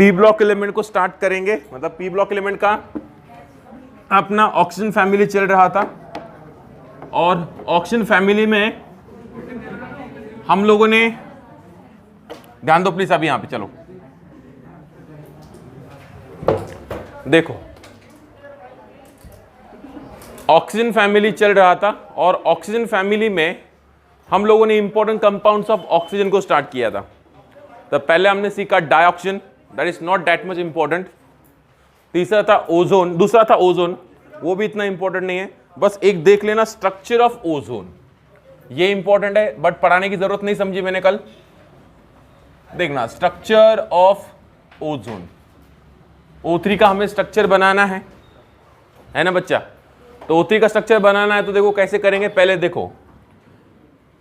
P block element को start करेंगे, मतलब पी ब्लॉक एलिमेंट का अपना ऑक्सीजन फैमिली चल रहा था और ऑक्सीजन फैमिली में हम लोगों ने, ध्यान दो प्लीज अभी यहां पे, चलो देखो ऑक्सीजन फैमिली चल रहा था और ऑक्सीजन फैमिली में हम लोगों ने इंपॉर्टेंट कंपाउंड्स ऑफ ऑक्सीजन को स्टार्ट किया था। तो पहले हमने सीखा dioxygen, that is not that much important. तीसरा था ओजोन, दूसरा था ओजोन, वो भी इतना इंपॉर्टेंट नहीं है। बस एक देख लेना स्ट्रक्चर ऑफ ओजोन, ये इंपॉर्टेंट है बट पढ़ाने की जरूरत नहीं समझी मैंने कल। देखना स्ट्रक्चर ऑफ ओजोन, O3 का हमें स्ट्रक्चर बनाना है ना बच्चा। तो O3 का स्ट्रक्चर बनाना है तो देखो कैसे करेंगे। पहले देखो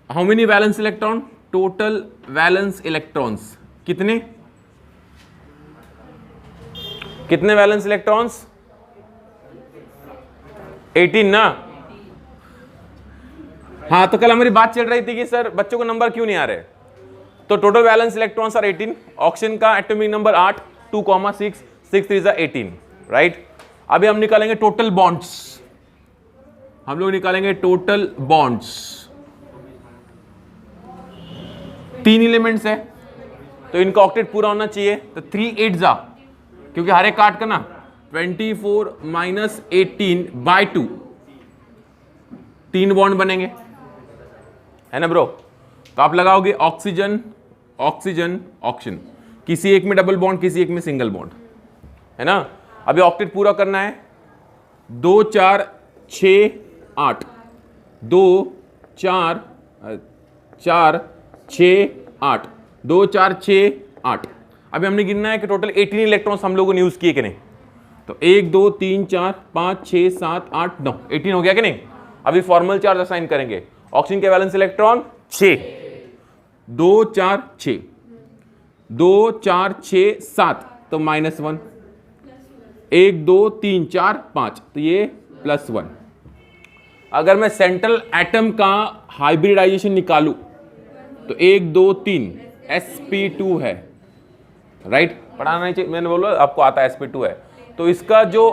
how many valence electron, total valence electrons कितने, कितने वैलेंस इलेक्ट्रॉन्स, 18 ना। हाँ तो कल हमारी बात चल रही थी कि सर बच्चों को नंबर क्यों नहीं आ रहे, तो total valence electrons are 18, oxygen का एटॉमिक नंबर 8, 2,6, 6 3 18, राइट। अभी हम निकालेंगे टोटल बॉन्ड्स, हम लोग निकालेंगे टोटल बॉन्ड्स। 3 एलिमेंट्स है तो इनका ऑक्टेट पूरा होना चाहिए, तो 3 8 जा, क्योंकि हर एक काट का ना 24 माइनस 18/2, 3 बॉन्ड बनेंगे, है ना ब्रो। तो आप लगाओगे ऑक्सीजन ऑक्सीजन ऑक्सीजन, किसी एक में डबल बॉन्ड, किसी एक में सिंगल बॉन्ड, है ना। अभी ऑक्टेट पूरा करना है, 2 4 6 8, 2 4 4 6 8, 2 4 6 8। अभी हमने गिनना है कि टोटल 18 इलेक्ट्रॉन्स हम लोगों ने यूज किए कि नहीं। तो 1 2 3 4 5 6 7 8 9, 18 हो गया कि नहीं। अभी फॉर्मल चार्ज असाइन करेंगे। ऑक्सीजन के वैलेंस इलेक्ट्रॉन 6, 2 4 6, 2 4 6 7, तो -1, 1 2 3 4 5, तो ये +1। अगर मैं सेंट्रल एटम का हाइब्रिडाइजेशन निकालूं तो 1 2 3 sp2 है, राइट। पढ़ाना नहीं चाहिए, मैंने बोला आपको आता है sp2 है। तो इसका जो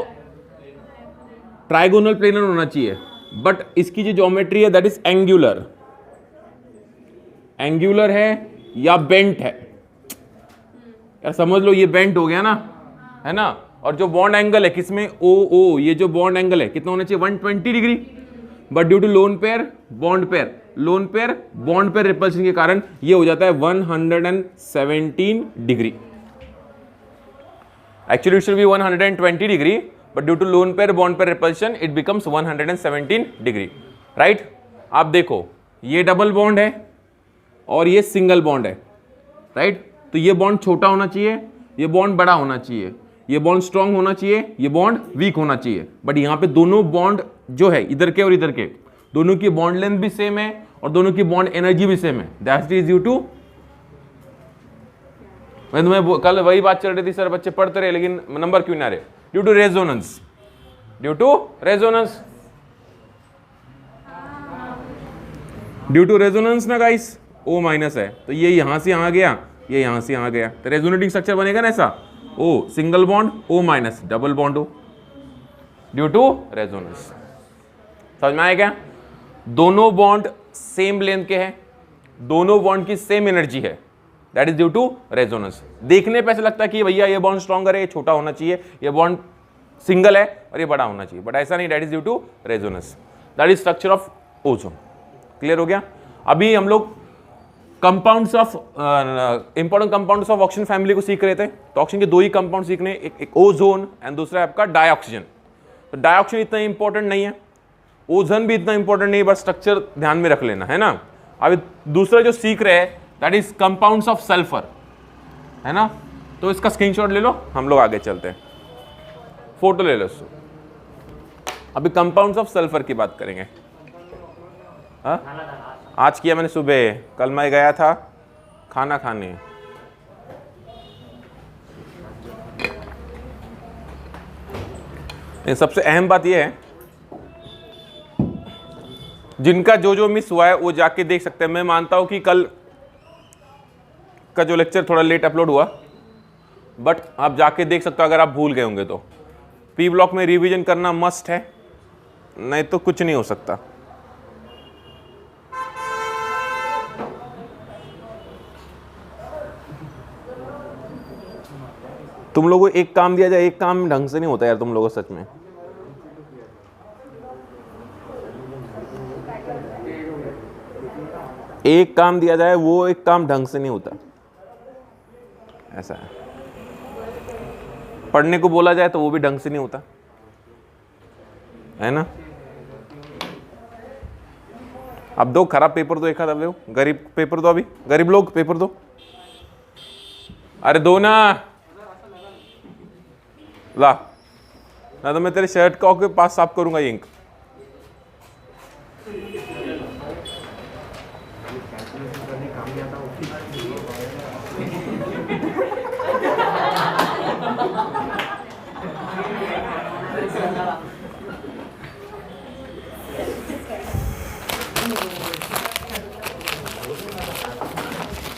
ट्राइगोनल प्लेनर होना चाहिए, बट इसकी जो ज्योमेट्री है दैट इज एंगुलर, एंगुलर है या बेंट है, यार समझ लो ये बेंट हो गया ना, है ना। और जो बॉन्ड एंगल है किसमें, ओ, ये जो बॉन्ड एंगल है कितना होना चाहिए, 120 degree, but due to lone pair bond pair, lone pair bond pair repulsion के कारण ये हो जाता है 117 degree. Actually it should be 120 degree, but due to lone pair bond pair repulsion it becomes 117 degree, right. आप देखो ये double bond है और ये सिंगल बॉन्ड है, राइट। तो ये बॉन्ड छोटा होना चाहिए, ये बॉन्ड बड़ा होना चाहिए, ये बॉन्ड स्ट्रांग होना चाहिए, ये बॉन्ड वीक होना चाहिए। बट यहाँ पे दोनों बॉन्ड जो है इधर के और इधर के, दोनों की बॉन्ड लेंथ भी सेम है और दोनों की बॉन्ड एनर्जी भी सेम है। दैट इज ड्यू टू, मैं तुम्हें कल वही बात चल रही थी, सर बच्चे पढ़ते रहे लेकिन नंबर क्यों ना रहे, due to resonance, due to resonance, due to resonance ना गाइस। O माइनस है तो ये यहां से यहां गया, ये यहां से यहां गया, तो रेजोनेटिंग स्ट्रक्चर बनेगा ना ऐसा, O single bond, O minus double bond हो, ड्यू टू रेजोनेंस। समझ में आया क्या। दोनों बॉन्ड सेम लेंथ के हैं, दोनों बॉन्ड की सेम एनर्जी है, that is due to resonance. देखने पे ऐसा लगता है कि भैया ये बॉन्ड स्ट्रॉन्गर है, ये छोटा होना चाहिए, ये बॉन्ड सिंगल है और ये बड़ा होना चाहिए, बट ऐसा नहीं, that is due to resonance. That is structure of ozone. Clear हो गया। अभी हम लोग compounds of important compounds of oxygen family को सीख रहे थे। तो ऑक्सीजन के 2 ही कंपाउंड सीखने, एक ओजोन एंड दूसरा आपका डाइऑक्सीजन। तो डाइऑक्सीजन इतना इंपॉर्टेंट नहीं है, ओजोन भी इतना इंपॉर्टेंट नहीं है, बस स्ट्रक्चर ध्यान में रख लेना, है ना। अभी दूसरा जो सीख रहे हैं that is compounds of sulphur, है ना। तो इसका स्क्रीनशॉट ले लो, हम लोग आगे चलते हैं, फोटो ले लो इसको। अभी कंपाउंड्स ऑफ सल्फर की बात करेंगे। आज किया मैंने सुबह, कल मैं गया था खाना खाने। सबसे अहम बात यह है, जिनका जो मिस हुआ है वो जाके देख सकते हैं। मैं मानता हूं कि कल का जो लेक्चर थोड़ा लेट अपलोड हुआ बट आप जाके देख सकते हो अगर आप भूल गए होंगे तो। पी ब्लॉक में रिवीजन करना मस्ट है, नहीं तो कुछ नहीं हो सकता। तुम लोगों को एक काम दिया जाए, एक काम ढंग से नहीं होता यार तुम लोगों सच में। एक काम दिया जाए वो एक काम ढंग से नहीं होता, ऐसा है। पढ़ने को बोला जाए तो वो भी ढंग से नहीं होता, है ना। अब दो खराब पेपर दो, एक आध दो गरीब पेपर दो, अभी गरीब लोग पेपर दो, अरे दो ना, ला ना तो मैं तेरे शर्ट का के पास साफ करूंगा ये इंक।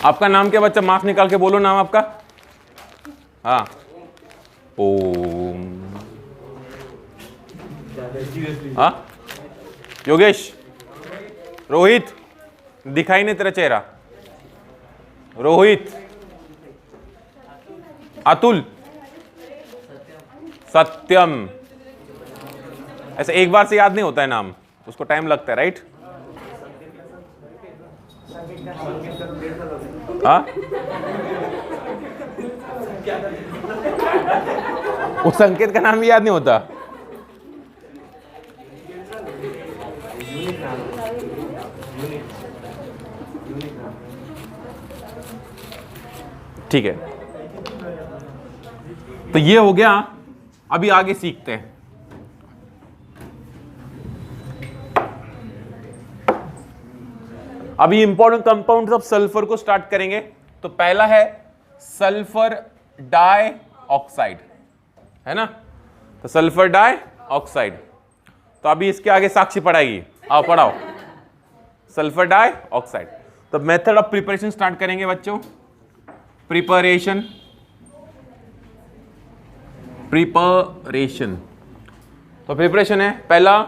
आपका नाम क्या बच्चा, मास्क निकाल के बोलो नाम आपका। हाँ, ओम। हाँ योगेश, रोहित, दिखाई नहीं तेरा चेहरा, रोहित, अतुल, सत्यम। ऐसे एक बार से याद नहीं होता है नाम, उसको टाइम लगता है, राइट। हाँ वो संकेत का नाम भी याद नहीं होता। ठीक है, तो ये हो गया। अभी आगे सीखते हैं। अभी इंपॉर्टेंट कंपाउंड्स ऑफ सल्फर को स्टार्ट करेंगे। तो पहला है सल्फर डाई ऑक्साइड, है ना। तो सल्फर डाई ऑक्साइड, तो अभी इसके आगे साक्षी पढ़ाएगी, आओ पढ़ाओ। सल्फर डाई ऑक्साइड, तो मेथड ऑफ प्रिपरेशन स्टार्ट करेंगे बच्चों। प्रिपरेशन, प्रिपरेशन, तो प्रिपरेशन है पहला,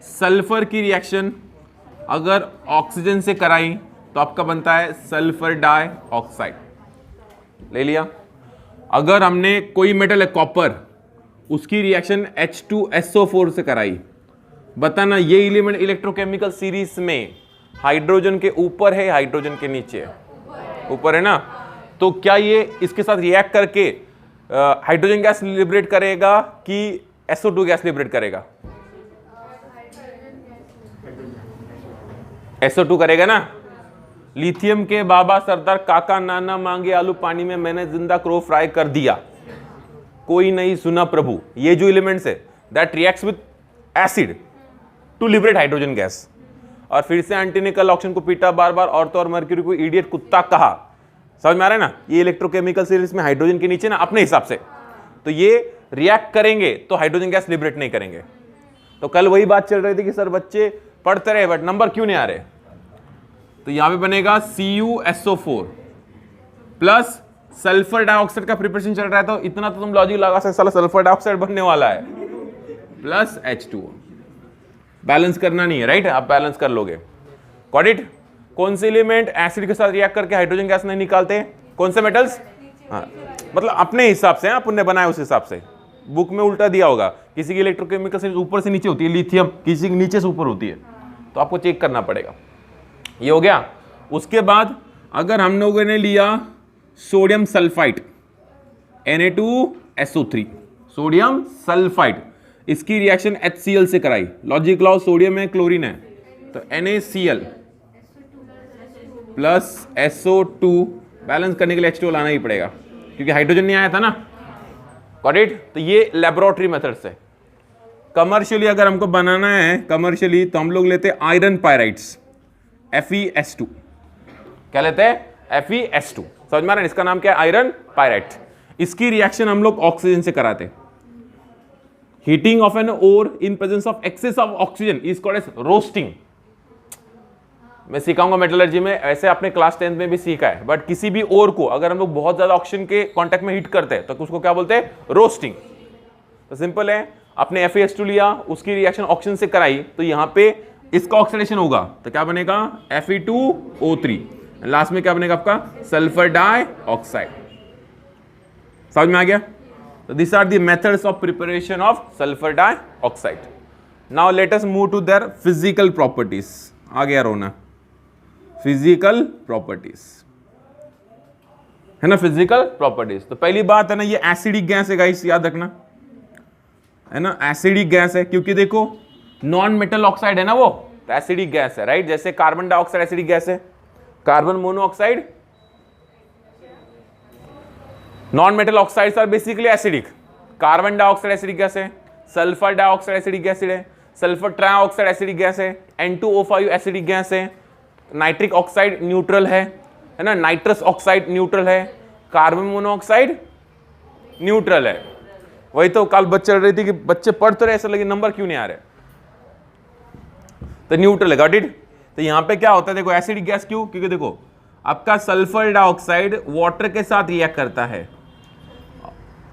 सल्फर की रिएक्शन अगर ऑक्सीजन से कराई तो आपका बनता है सल्फर डाई ऑक्साइड, ले लिया। अगर हमने कोई मेटल है कॉपर, उसकी रिएक्शन H2SO4 से कराई, बताना ये एलिमेंट इलेक्ट्रोकेमिकल सीरीज में हाइड्रोजन के ऊपर है, हाइड्रोजन के नीचे है, ऊपर है ना। तो क्या ये इसके साथ रिएक्ट करके हाइड्रोजन गैस लिबरेट करेगा कि SO2 गैस लिबरेट करेगा? SO2 करेगा ना। लिथियम के बाबा सरदार काका नाना मांगे आलू पानी में, मैंने जिंदा क्रो फ्राई कर दिया, कोई नहीं सुना प्रभु। ये जो एलिमेंट्स है that reacts with acid to liberate hydrogen gas. और फिर से एंटीनिकल ऑक्सीजन को पीटा बार बार, और तो और मर्क्यूरी को इडियट कुत्ता कहा। समझ में आ रहा है ना। ये इलेक्ट्रोकेमिकल सीरीज में हाइड्रोजन के नीचे ना अपने हिसाब से, तो ये रिएक्ट करेंगे तो हाइड्रोजन गैस लिबरेट नहीं करेंगे। तो कल वही बात चल रही थी कि सर बच्चे पढ़ते रहे बट नंबर क्यों नहीं आ रहे। तो यहां पे बनेगा CuSO4 प्लस सल्फर डाइऑक्साइड का प्रिपरेशन चल रहा है, तो इतना तो तुम लॉजिक लगा सकते, साला सल्फर डाइऑक्साइड बनने वाला है, प्लस H2O। बैलेंस करना नहीं है, राइट। आप बैलेंस कर लोगे। Got it. कौन से एलिमेंट एसिड के साथ रिएक्ट करके हाइड्रोजन गैस नहीं निकालते? कौन से मेटल्स? हाँ, मतलब अपने हिसाब से, अपन ने बनाया उस हिसाब से। बुक में उल्टा दिया होगा, किसी की इलेक्ट्रोकेमिकल सीरीज ऊपर से नीचे होती है, लिथियम किसी की नीचे से ऊपर होती है, तो आपको चेक करना पड़ेगा। ये हो गया। उसके बाद अगर हम लोगों ने लिया sodium sulphide Na2SO3, sodium sulphide, इसकी रिएक्शन HCl से कराई। लॉजिक लाओ, सोडियम है क्लोरीन है, तो NaCl प्लस SO2, बैलेंस करने के लिए H2O लाना ही पड़ेगा क्योंकि हाइड्रोजन नहीं आया था ना। Got it. तो ये लेबोरेटरी मेथड से। कमर्शियली अगर हमको बनाना है कमर्शियली, तो हम लोग लेते हैं आयरन पायराइड्स, FeS2। क्या लेते हैं? FeS2। समझ में आ रहा है? इसका नाम क्या है? Iron pyrite. इसकी रिएक्शन हम लोग ऑक्सीजन से कराते। Heating of an ore in presence of excess of oxygen is called as roasting. मैं सिखाऊंगा मेटलर्जी में, ऐसे आपने क्लास 10th में भी सीखा है, बट किसी भी ओर को अगर हम लोग बहुत ज्यादा ऑक्सीजन के कांटेक्ट में हीट करते हैं तो उसको क्या बोलते हैं, रोस्टिंग। तो सिंपल है, आपने FeS2 लिया, उसकी रिएक्शन ऑक्सीजन से कराई, तो यहां पे इसका ऑक्सीडेशन होगा तो क्या बनेगा, Fe2O3, लास्ट में क्या बनेगा आपका, सल्फर डाइऑक्साइड। समझ में आ गया? तो this are the methods of preparation of sulphur dioxide. Now let us move to there physical properties. आ गया रोना, फिजिकल प्रॉपर्टीज है ना, फिजिकल प्रॉपर्टीज। तो पहली बात है ना, ये एसिडिक गैस है गाइस, याद रखना है ना, एसिडिक गैस है, क्योंकि देखो नॉन मेटल ऑक्साइड है ना वो, तो एसिडिक गैस है, राइट। जैसे कार्बन डाइऑक्साइड एसिडिक गैस है, carbon monoxide, non metal oxides are basically acidic. Carbon dioxide acidic gas है, सल्फर डाइऑक्साइड एसिडिक गैस है, सल्फर ट्राइऑक्साइड एसिडिक गैस है, N2O5 एसिडिक गैस है, नाइट्रिक ऑक्साइड न्यूट्रल है ना, nitrous oxide neutral है, carbon monoxide neutral है। वही तो कल बात चल रही थी कि बच्चे पढ़ तो रहे ऐसा, लेकिन नंबर क्यों नहीं आ रहे, तो न्यूट्रल है, गॉट इट। तो यहां पे क्या होता है, देखो एसिडिक गैस क्यों, क्योंकि देखो आपका सल्फर डाइऑक्साइड वाटर के साथ रिएक्ट करता है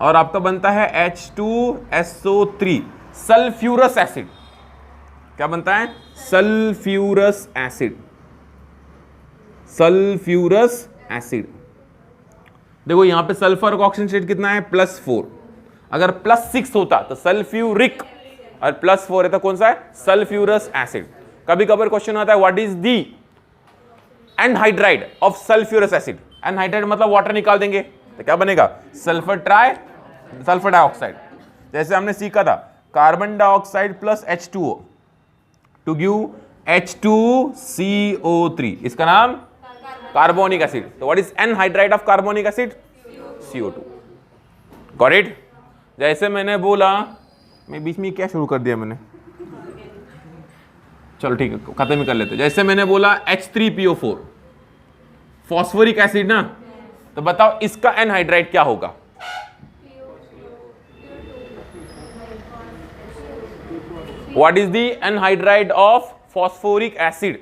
और आपका बनता है H2SO3, सल्फ्यूरस एसिड। क्या बनता है, सल्फ्यूरस एसिड, सल्फ्यूरस एसिड। देखो यहां पे सल्फर का ऑक्सीजन स्टेट कितना है, +4। अगर +6 होता तो सल्फ्यूरिक, और +4 है तो कौन सा है, सल्फ्यूरस एसिड। कभी कभार क्वेश्चन आता है what is the anhydride of sulphurous acid. Anhydride मतलब वाटर निकाल देंगे तो क्या बनेगा, सल्फर डाइऑक्साइड। जैसे हमने सीखा था carbon dioxide plus H2O to give H2CO3, इसका नाम कार्बोनिक एसिड। तो what is anhydride of carbonic acid, CO2। Got it. जैसे मैंने बोला, मैं बीच में क्या शुरू कर दिया मैंने, चलो ठीक है खत्म ही कर लेते। जैसे मैंने बोला H3PO4 फॉस्फोरिक एसिड ना, तो बताओ इसका एनहाइड्राइड क्या होगा, what is the anhydride of phosphoric acid,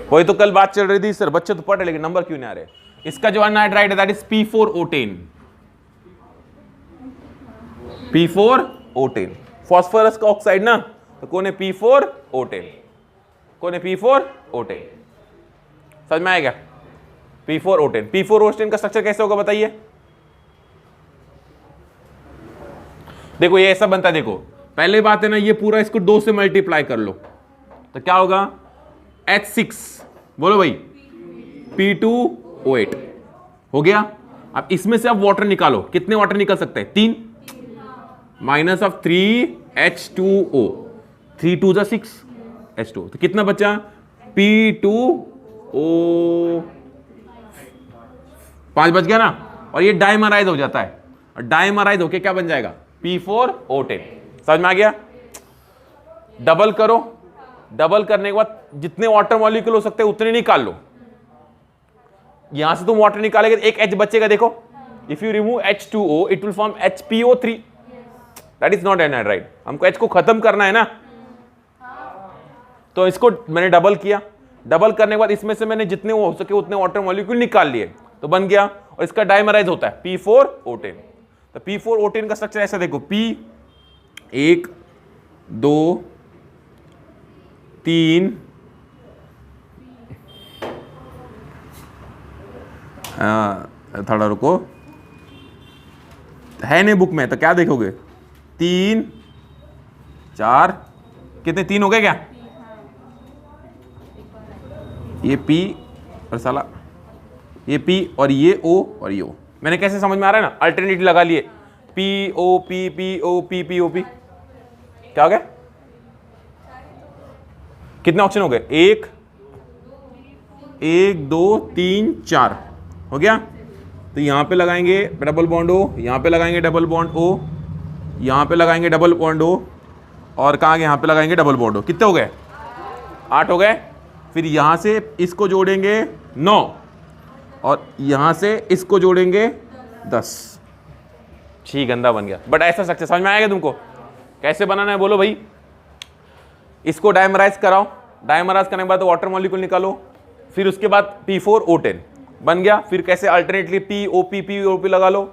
वही तो कल बात चल रही थी सर, बच्चे तो पढ़ रहे लेकिन नंबर क्यों नहीं आ रहे। इसका जो एनहाइड्राइड है that is P4O10, P4O10 phosphorus का ऑक्साइड ना, तो कौन है P4O10, कौन है P4O10, समझ में आएगा। P4O10, P4O10 का स्ट्रक्चर कैसे होगा बताइए। देखो ये ऐसा बनता है, देखो पहले बात है ना, ये पूरा इसको 2 से मल्टीप्लाई कर लो तो क्या होगा, H6, बोलो भाई, P2O8 हो गया। अब इसमें से आप वाटर निकालो, कितने वाटर निकल सकते हैं, 3, माइनस ऑफ 3H2O, 3 2 6 H2O, तो कितना बचा, P2O, 5 बच गया ना, और ये डाइमराइज हो जाता है, और डाइमराइज होके क्या बन जाएगा, P4O10। समझ में आ गया। डबल करो, डबल करने के बाद जितने वाटर मॉलिक्यूल हो सकते हैं उतने निकाल लो। यहां से तुम वाटर निकालेगे एक H बचेगा, देखो if you remove H2O it will form HPO3, that is not anhydride. हमको H को खत्म करना है ना, तो इसको मैंने डबल किया, डबल करने के बाद इसमें से मैंने जितने हो सके उतने वाटर मॉलिक्यूल निकाल लिए, तो बन गया, और इसका डाइमराइज होता है P4O10। तो P4O10 का स्ट्रक्चर ऐसा देखो, P1 2 3 थोड़ा रुको, है नहीं बुक में, तो क्या देखोगे, 3 4, कितने 3 हो गए क्या, ये P और साला ये P और ये O और ये O। मैंने कैसे समझ में आ रहा है ना, अल्टरनेटिव लगा लिए, POP क्या हो गया, कितने ऑप्शन हो गए, 1 2 3 4 हो गया। तो यहां पे लगाएंगे डबल बॉन्ड O, यहां पे लगाएंगे डबल बॉन्ड O, यहां पे लगाएंगे डबल बॉन्ड O, और कहां यहां पे लगाएंगे डबल बॉन्ड O। कितने हो गए, 8 हो गए। फिर यहां से इसको जोड़ेंगे 9, और यहां से इसको जोड़ेंगे 10। छी गंदा बन गया, बट ऐसा स्ट्रक्चर समझ में आएगा तुमको। कैसे बनाना है बोलो भाई, इसको डायमराइज कराओ, डायमराइज करने के बाद वाटर मॉलिक्यूल निकालो, फिर उसके बाद P4O10 बन गया, फिर कैसे अल्टरनेटली POP लगा लो,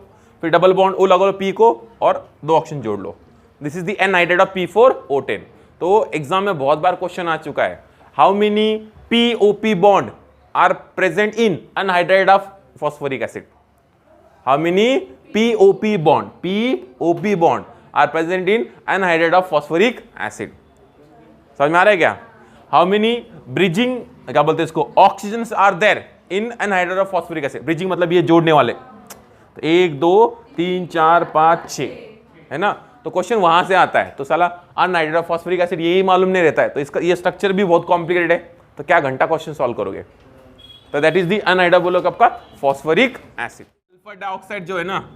फिर डबल बॉन्ड O लगा लो P को और 2 ऑक्सीजन जोड़ लो। This is the anhydride of P4O10। तो एग्जाम में बहुत बार क्वेश्चन आ चुका है, how many POP bond are present in anhydride of phosphoric acid, how many POP bond are present in anhydride of phosphoric acid. समझ में आ रहा है क्या? हाउ मेनी ब्रिजिंग, क्या बोलते हैं इसको, oxygen are there in anhydride of phosphoric acid. Bridging मतलब ये जोड़ने वाले, तो 1 2 3 4 5 6 है ना। तो क्वेश्चन वहां से आता है, तो साला अनहाइड्राइड ऑफ फॉस्फोरिक एसिड यही मालूम नहीं रहता है, तो इसका ये स्ट्रक्चर भी बहुत कॉम्प्लिकेटेड है, तो क्या घंटा क्वेश्चन सॉल्व करोगे। तो दैट इज द अनहाइड्राइड बोलो कब का फॉस्फोरिक एसिड। सल्फर डाइऑक्साइड जो है ना,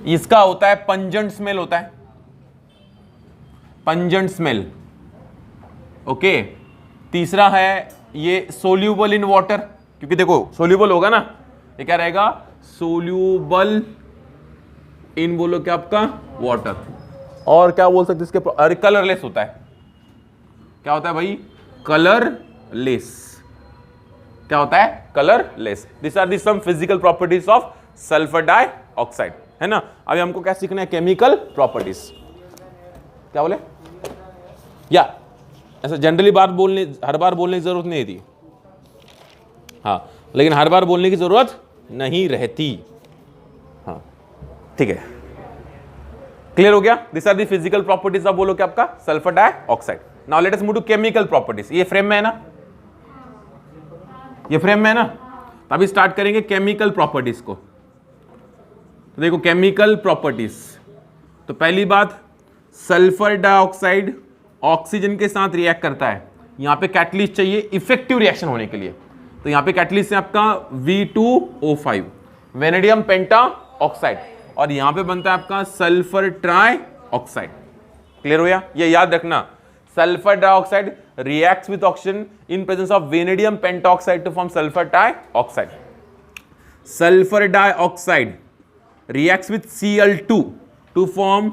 इसका होता है पंजेंट स्मेल, होता है पंजेंट स्मेल। ओके, तीसरा है ये सोल्यूबल इन वाटर, क्योंकि देखो सोल्यूबल होगा ना, ये क्या रहेगा, सोल्यूबल इन बोलो क्या आपका वाटर। और क्या बोल सकते इसके, अरे कलरलेस होता है, क्या होता है भाई, कलरलेस। क्या होता है, colourless. This are the some physical properties of sulphur dioxide, है ना। अभी हमको क्या सीखना है, केमिकल प्रॉपर्टीज। क्या बोले, या ऐसा जनरली बात बोलने, हर बार बोलने की जरूरत नहीं थी, हाँ, लेकिन हर बार बोलने की जरूरत नहीं रहती, हाँ ठीक है, क्लियर हो गया। This are the physical properties of बोलो क्या आपका sulphur dioxide. Now let us move to chemical properties. ये फ्रेम में है ना, ये फ्रेम में है ना, तो अभी स्टार्ट करेंगे केमिकल प्रॉपर्टीज को। तो देखो केमिकल प्रॉपर्टीज, तो पहली बात, सल्फर डाइऑक्साइड ऑक्सीजन के साथ रिएक्ट करता है। यहां पे कैटलिस्ट चाहिए इफेक्टिव रिएक्शन होने के लिए, तो यहां पे कैटलिस्ट है आपका V2O5 वेनेडियम पेंटा ऑक्साइड, और यहां पे बनता है आपका सल्फर ट्राई ऑक्साइड। क्लियर हो गया, ये याद रखना, sulphur dioxide reacts with oxygen in presence of vanadium pentoxide to form sulphur trioxide. Sulphur dioxide reacts with Cl2 to form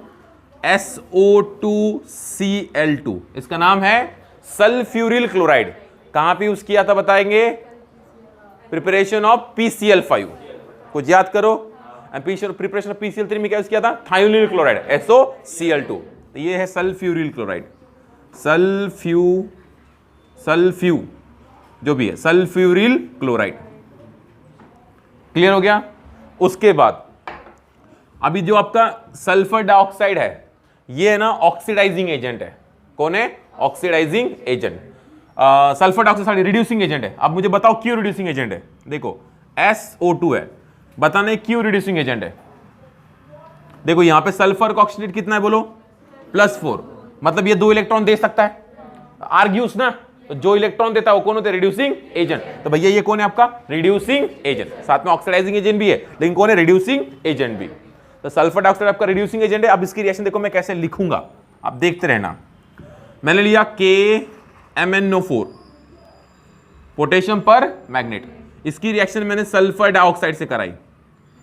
SO2Cl2। इसका नाम है सल्फ्यूरिल क्लोराइड। कहां पे यूज किया था बताएंगे, प्रिपरेशन ऑफ PCl5, कुछ याद करो। प्रिपरेशन ऑफ PCl3 में क्या यूज किया था, थायोनिल क्लोराइड SOCl2। तो ये है सल्फ्यूरिल क्लोराइड, सल्फ्यू जो भी है, सल्फ्यूरिल क्लोराइड। क्लियर हो गया। उसके बाद अभी जो आपका सल्फर डाइऑक्साइड है, ये है ना ऑक्सीडाइजिंग एजेंट है। कौन है, oxidising agent. Sulphur dioxide reducing agent है। अब मुझे बताओ क्यों रिड्यूसिंग एजेंट है। देखो SO2 है, बताना क्यों रिड्यूसिंग एजेंट है। देखो यहां पे सल्फर का ऑक्सीडेट कितना है बोलो, +4, मतलब ये 2 इलेक्ट्रॉन दे सकता है, आर्ग्यूस ना, तो जो इलेक्ट्रॉन देता है वो कौन होता है, रिड्यूसिंग एजेंट। तो भैया ये कौन है आपका, रिड्यूसिंग एजेंट। साथ में ऑक्सीडाइजिंग एजेंट भी है, लेकिन कौन है, रिड्यूसिंग एजेंट भी। तो सल्फर डाइऑक्साइड आपका रिड्यूसिंग एजेंट है। अब इसकी रिएक्शन देखो मैं कैसे लिखूंगा, आप देखते रहना। मैंने लिया KMnO4 पोटेशियम पर मैग्नेट, इसकी रिएक्शन मैंने सल्फर डाइऑक्साइड से कराई।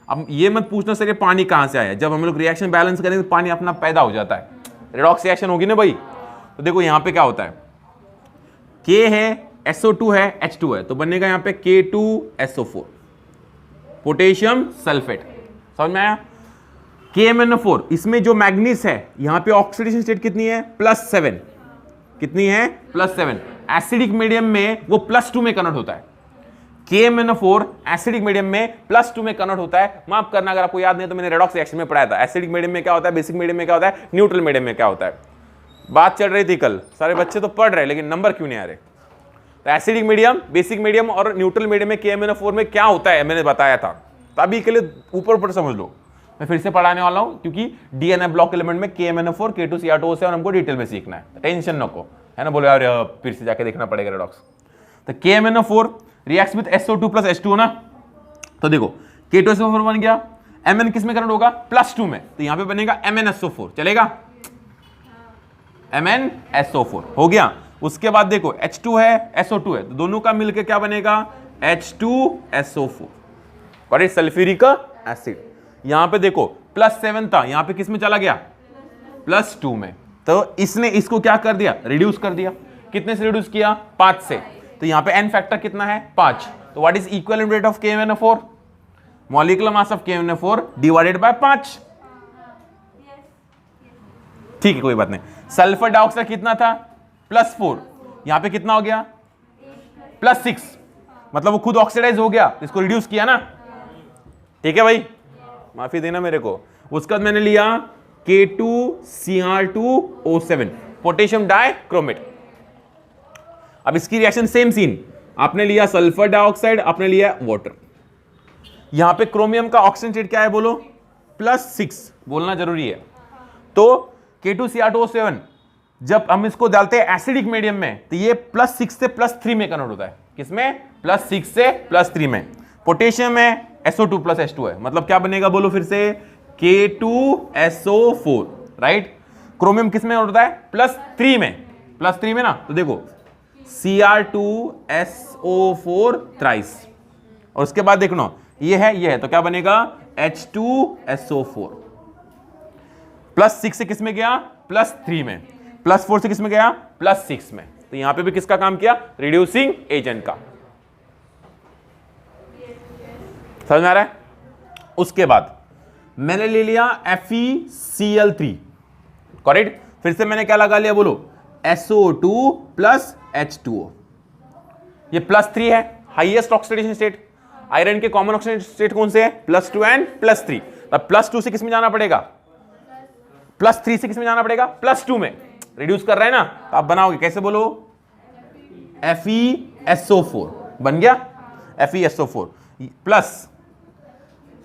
अब ये मत पूछना सर ये पानी कहां से आया, जब हम लोग रिएक्शन बैलेंस करेंगे तो पानी अपना पैदा हो जाता है, रेडॉक्स रिएक्शन होगी ना भाई। तो देखो यहां पे क्या होता है, K है, SO2 है, H2 है, तो बनेगा यहां पे K2SO4 पोटेशियम सल्फेट। समझ में आया। KMnO4, इसमें जो मैग्नीज है यहां पे ऑक्सीडेशन स्टेट कितनी है, +7। कितनी है, +7। एसिडिक मीडियम में वो +2 में कन्वर्ट होता है। KMnO4 एसिडिक मीडियम में +2 में कन्वर्ट होता है। माफ करना अगर आपको याद नहीं तो मैंने रेडॉक्स रिएक्शन में पढ़ाया था, एसिडिक मीडियम में क्या होता है, बेसिक मीडियम में क्या होता है, न्यूट्रल मीडियम में क्या होता है। बात चल रही थी कल, सारे बच्चे तो पढ़ रहे लेकिन नंबर क्यों नहीं आ रहे। तो एसिडिक मीडियम, बेसिक मीडियम और न्यूट्रल मीडियम में KMnO4 में क्या होता है मैंने बताया था, तो अभी के लिए ऊपर ऊपर समझ लो। मैं फिर से पढ़ाने वाला हूं क्योंकि डीएनए ब्लॉक एलिमेंट में KMnO4 K2Cr2 से और हमको डिटेल में सीखना है, टेंशन न को, है ना। बोलो यार फिर से जाके देखना पड़ेगा रेडॉक्स। तो KMnO4 reacts with SO2 + H2 ना, तो देखो K2SO4 बन गया, Mn किस में कन्वर्ट होगा, +2 में, तो यहां पे बनेगा MnSO4, चलेगा, MnSO4 हो गया। उसके बाद देखो H2 है, SO2 है, तो दोनों का मिलकर क्या बनेगा, H2SO4, सल्फ्यूरिक एसिड। यहां पे देखो +7 था, यहां पे किस में चला गया, +2 में। तो इसने इसको क्या कर दिया, रिड्यूस कर दिया। कितने से रिड्यूस किया, 5 से। तो यहां पे n फैक्टर कितना है, 5। तो what is equivalent weight of KMnO4, molecular mass of KMnO4 divided by 5। ठीक है, कोई बात नहीं। सल्फर डाइऑक्साइड कितना था, +4, यहां पे कितना हो गया, +6, मतलब वो खुद ऑक्सीडाइज हो गया, इसको रिड्यूस किया ना। ठीक है भाई, माफी देना मेरे को। उसके बाद मैंने लिया K2Cr2O7 पोटेशियम डाइक्रोमेट। अब इसकी रिएक्शन सेम सीन, आपने लिया सल्फर डाइऑक्साइड, आपने लिया वाटर। यहां पे क्रोमियम का ऑक्सीजन स्टेट क्या है बोलो, +6, बोलना जरूरी है। तो K2Cr2O7 जब हम इसको डालते हैं एसिडिक मीडियम में, तो ये +6 से +3 में कन्वर्ट होता है। किसमें, +6 से +3 में। पोटेशियम में SO2 + H2 है, मतलब क्या बनेगा बोलो फिर से, K2SO4, राइट। क्रोमियम किसमें होता है, +3 में, +3 में ना। तो देखो Cr2SO4 थ्राइस, और उसके बाद देखना ये है, तो क्या बनेगा, H2SO4। +6 से किस में गया, +3 में, +4 से किस में गया, +6 में। तो यहां पे भी किसका काम किया, रिड्यूसिंग एजेंट का। समझ में आ रहा है। उसके बाद मैंने ले लिया FeCl3, करेक्ट। फिर से मैंने क्या लगा लिया बोलो, SO2 + H2O। ये +3 है, हाईएस्ट ऑक्सीडेशन स्टेट। आयरन के कॉमन ऑक्सीडेशन स्टेट कौन से है, +2 एंड +3। अब +2 से किस में जाना पड़ेगा, +3 से किस में जाना पड़ेगा, +2 में। रिड्यूस कर रहे हैं ना, तो आप बनाओगे कैसे बोलो, FeSO4 बन गया, FeSO4 प्लस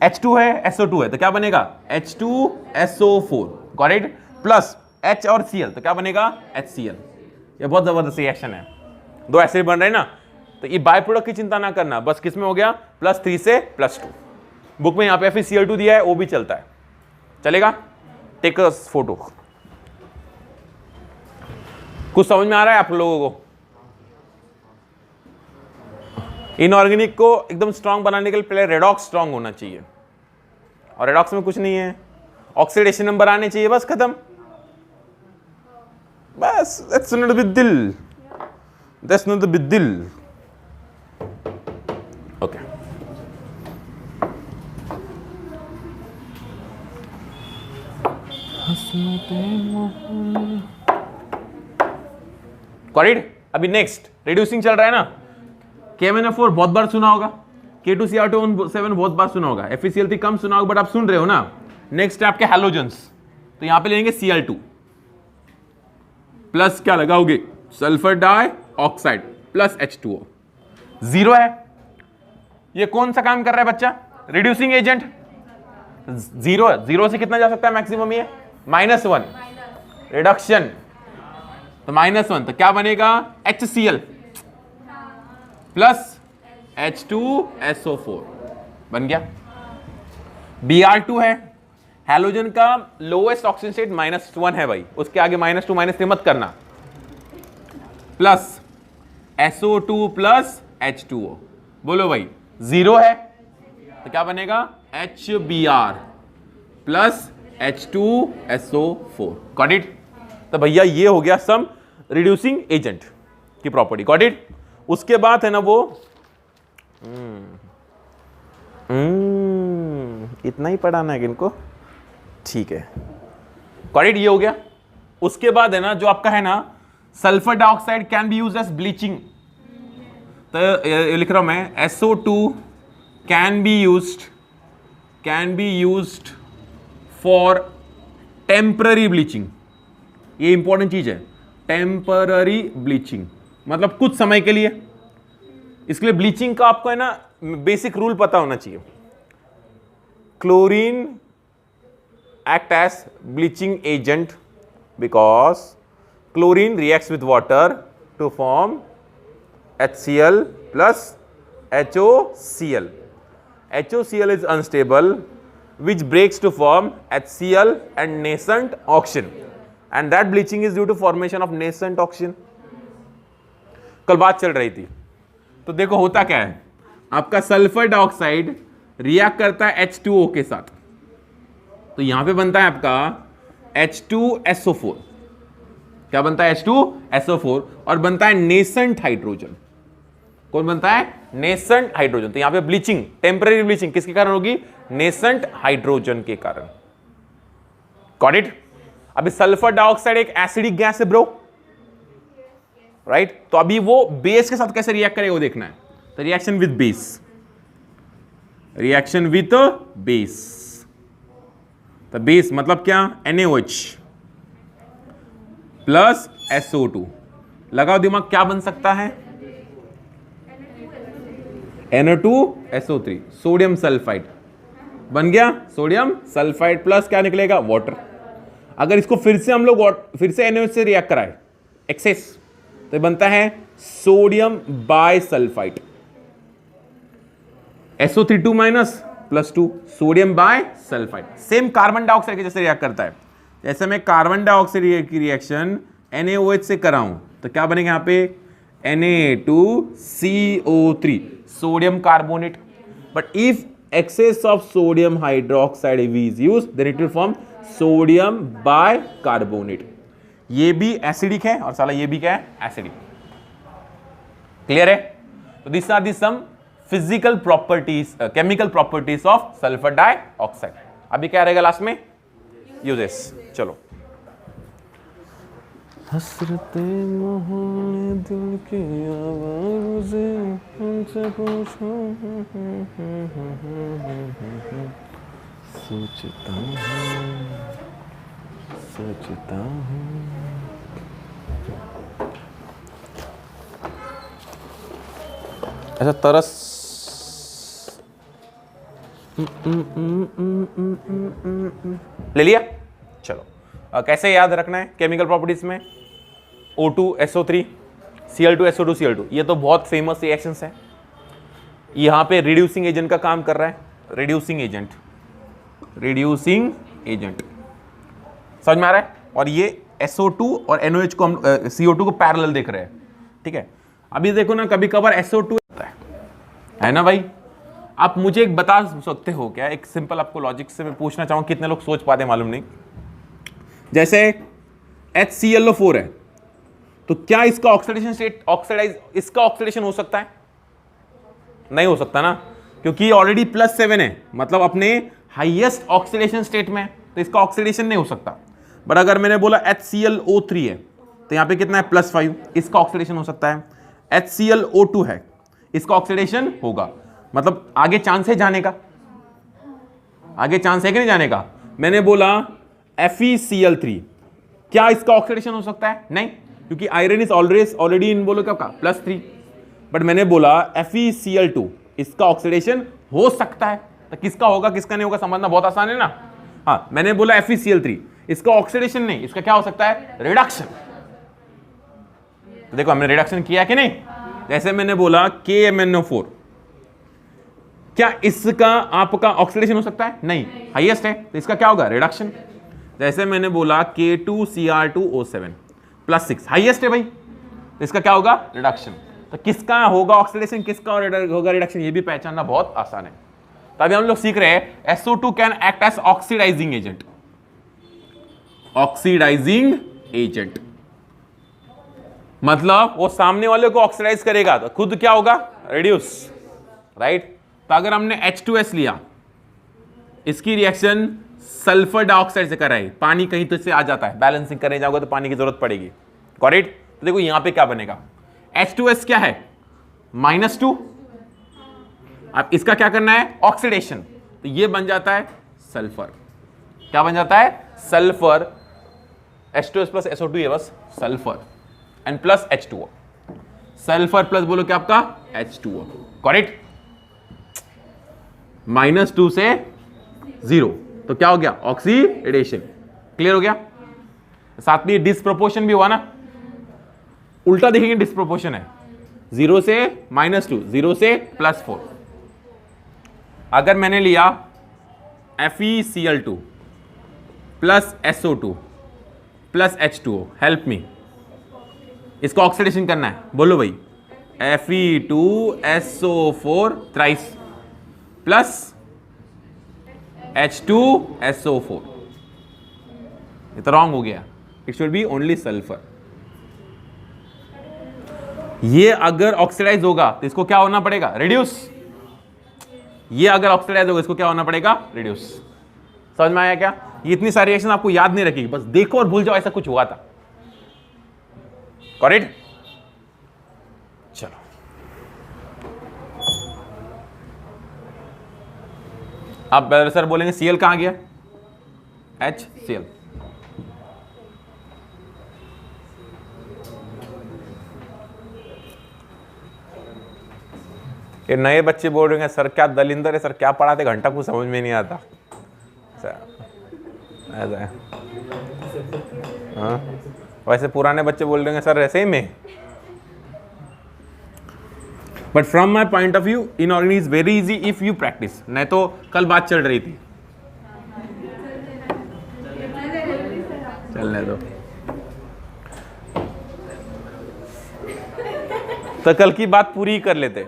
H2 है, SO2 है, तो क्या बनेगा, H2SO4, करेक्ट, प्लस H और Cl, तो क्या बनेगा, HCl। ये बहुत जबरदस्त रिएक्शन है, दो एसिड बन रहे हैं ना। तो ये बाय प्रोडक्ट की चिंता ना करना, बस किस में हो गया, +3 से +2। बुक में यहाँ पे FeCl2 दिया है, वो भी चलता है, चलेगा। Take a photo. कुछ समझ में आ रहा है आप लोगों को। इनऑर्गेनिक को एकदम स्ट्रांग बनाने के लिए पहले रेडॉक्स स्ट्रांग होना चाहिए, और रेडॉक्स में कुछ नहीं है, ऑक्सीडेशन नंबर आने चाहिए, बस खत्म। बस that's not big deal, that's not the big deal. Okay, correct. अभी नेक्स्ट रिड्यूसिंग चल रहा है ना। KMnO4 बहुत बार सुना होगा, K2Cr2O7 बहुत बार सुना होगा, FeCl3 कम सुना होगा, बट आप सुन रहे हो ना। नेक्स्ट है आपके हैलोजेंस, तो यहां पे लेंगे Cl2 प्लस क्या लगाओगे, सल्फर डाइऑक्साइड प्लस H2O। 0 है, ये कौन सा काम कर रहा है बच्चा, रिड्यूसिंग एजेंट। 0 है, 0 से कितना जा सकता है मैक्सिमम, ये -1 रिडक्शन, तो -1, तो क्या बनेगा, HCl प्लस H2SO4 बन गया। Br2 है, हैलोजन का लोएस्ट ऑक्सीजन स्टेट -1 है भाई, उसके आगे -2 -3 मत करना, प्लस SO2 प्लस H2O। बोलो भाई, 0 है, तो क्या बनेगा, HBr plus H2SO4, got it. तो भैया ये हो गया सम रिड्यूसिंग एजेंट की प्रॉपर्टी, गॉट इट। उसके बाद है ना वो इतना ही पढ़ाना है इनको, ठीक है, गॉट इट, ये हो गया। उसके बाद है ना जो आपका है ना, sulphur dioxide can be used as bleaching, तो ये लिख रहा हूं मैं, SO2 can be used for temporary bleaching. ये इंपॉर्टेंट चीज है, टेम्पररी ब्लीचिंग मतलब कुछ समय के लिए। इसके लिए ब्लीचिंग का आपको है ना बेसिक रूल पता होना चाहिए। Chlorine act as bleaching agent because chlorine reacts with water to form HCl plus HOCl. HOCl is unstable, which breaks to form HCl and nascent oxygen, and that bleaching is due to formation of nascent oxygen. कल बात चल रही थी, तो देखो होता क्या है, आपका सल्फर डाइऑक्साइड रिएक्ट करता है H2O के साथ, तो यहां पे बनता है आपका H2SO4। क्या बनता है? H2SO4 और बनता है नेसेंट हाइड्रोजन। कौन बनता है? Nascent hydrogen. तो यहां पे ब्लीचिंग, टेम्पररी ब्लीचिंग किसके कारण होगी? नेसेंट हाइड्रोजन के कारण। Got it? अभी सल्फर डाइऑक्साइड एक एसिडिक गैस है ब्रो, राइट? तो अभी वो बेस के साथ कैसे रिएक्ट करेगा वो देखना है। तो reaction with base, reaction with base. तो बेस मतलब क्या? NaOH plus SO2। लगाओ दिमाग, क्या बन सकता है? NO2SO3, सोडियम सल्फाइड बन गया। सोडियम सल्फाइड प्लस क्या निकलेगा? वाटर। अगर इसको फिर से हम लोग फिर से NaOH से रिएक्ट कराए एक्सेस, तो बनता है sodium bisulphide, SO3 minus plus 2, sodium bisulphide. Same carbon dioxide के जैसे रिएक्ट करता है। जैसे मैं कार्बन डाइऑक्साइड की रिएक्शन NaOH से कराऊं तो क्या बनेगा यहां पे? Na2CO3, sodium carbonate. But if excess of sodium hydroxide is used then it will form sodium bicarbonate। ये भी एसिडिक है और साला ये भी क्या है? एसिडिक। क्लियर है? तो this are the some physical properties, chemical properties of sulphur dioxide. अभी क्या रहेगा लास्ट में? यूजेस। चलो, हसरते मोहन दिल की आवाज़ें उनसे पूछो, सोचता हूँ। ऐसा तरस ले लिया। चलो, कैसे याद रखना है केमिकल प्रॉपर्टीज में? O2SO3, Cl2SO2 Cl2, ये तो बहुत फेमस रिएक्शंस है। यहाँ पे रिड्यूसिंग एजेंट का काम कर रहा है। रिड्यूसिंग एजेंट समझ में आ रहा है? और ये SO2 और NOH को हम CO2 को पैरेलल देख रहे हैं। ठीक है, अभी देखो ना, कभी कभार SO2 होता है ना भाई? आप मुझे एक बता सकते हो क्या? एक सिंपल आपको लॉजिक से मैं पूछना चाहूँ, कितने लोग सोच पाते मालूम नहीं। जैसे HClO4 है, तो क्या इसका ऑक्सीडेशन स्टेट इसका ऑक्सीडेशन हो सकता है? नहीं हो सकता ना, क्योंकि ऑलरेडी +7 है, मतलब अपने हाईएस्ट ऑक्सीडेशन स्टेट में, तो इसका ऑक्सीडेशन नहीं हो सकता। बट अगर मैंने बोला HClO3 है, तो यहां पे कितना है? +5, इसका ऑक्सीडेशन हो सकता है। HClO2 है, इसका ऑक्सीडेशन होगा, मतलब आगे चांस है जाने का। आगे चांस है कि नहीं जाने का? मैंने बोला FeCl3, क्या इसका ऑक्सीडेशन हो सकता है? नहीं, क्योंकि आयरन इज ऑलरेडी इन, बोलो क्या का? +3। बट मैंने बोला FeCl2, इसका ऑक्सीडेशन हो सकता है। तो किसका होगा किसका नहीं होगा समझना बहुत आसान है ना। हाँ, मैंने बोला FeCl3, इसका ऑक्सीडेशन नहीं, इसका क्या हो सकता है? रिडक्शन। तो देखो हमने रिडक्शन किया कि नहीं? जैसे मैंने बोला KMnO4, क्या इसका आपका ऑक्सीडेशन हो सकता है? नहीं, हाईएस्ट है, तो इसका क्या होगा? रिडक्शन। जैसे मैंने बोला K2Cr2O7 +6, हाईएस्ट है भाई, तो इसका क्या होगा? रिडक्शन। तो किसका होगा ऑक्सीडेशन, किसका होगा रिडक्शन, ये भी पहचानना बहुत आसान है। तो अभी हम लोग सीख रहे हैं SO2 can act as oxidising agent. Oxidising agent मतलब वो सामने वाले को ऑक्सीडाइज करेगा, तो खुद क्या होगा? Reduce, right? तो अगर हमने H2S लिया, इसकी रिएक्शन सल्फर डाइऑक्साइड से कराई, पानी कहीं तो इससे आ जाता है, बैलेंसिंग करने जाओगे तो पानी की जरूरत पड़ेगी। Got it? तो देखो यहां पे क्या बनेगा? H2S क्या है? -2। अब इसका क्या करना है? ऑक्सीडेशन, तो ये बन जाता है सल्फर। क्या बन जाता है? सल्फर। H2S प्लस SO2, ये बस sulphur and plus H2O। Sulphur plus बोलो क्या आपका? H2O। Got it? -2 से 0, तो क्या हो गया? ऑक्सीडेशन। क्लियर हो गया? साथ में डिस्प्रोपोर्शन भी हुआ ना, उल्टा देखेंगे डिस्प्रोपोर्शन है, 0 से -2, 0 से +4। अगर मैंने लिया FeCl2 plus SO2 plus H2O, help me, इसका ऑक्सीडेशन करना है, बोलो भाई। Fe2SO4 थ्राइस प्लस H2SO4, ये तो रॉन्ग हो गया, it should B only sulphur. ये अगर ऑक्सीडाइज होगा तो इसको क्या होना पड़ेगा, रिड्यूस। ये अगर ऑक्सीडाइज होगा इसको क्या होना पड़ेगा, रिड्यूस। समझ में आया क्या? ये इतनी सारी रिएक्शन आपको याद नहीं रखेगी, बस देखो और भूल जाओ ऐसा कुछ हुआ था। करेक्ट? चलो अब सर बोलेंगे Cl कहां गया, HCl। ये नए बच्चे बोल रहे हैं सर क्या दलिंदर है, सर क्या पढ़ाते, घंटा कुछ समझ में नहीं आता। ऐसा है हाँ, वैसे पुराने बच्चे बोल रहे हैं सर ऐसे ही में। But from my point of view inorganic is very easy if you practice. नहीं तो कल बात चल रही थी, चलने दो, तो कल की बात पूरी कर लेते।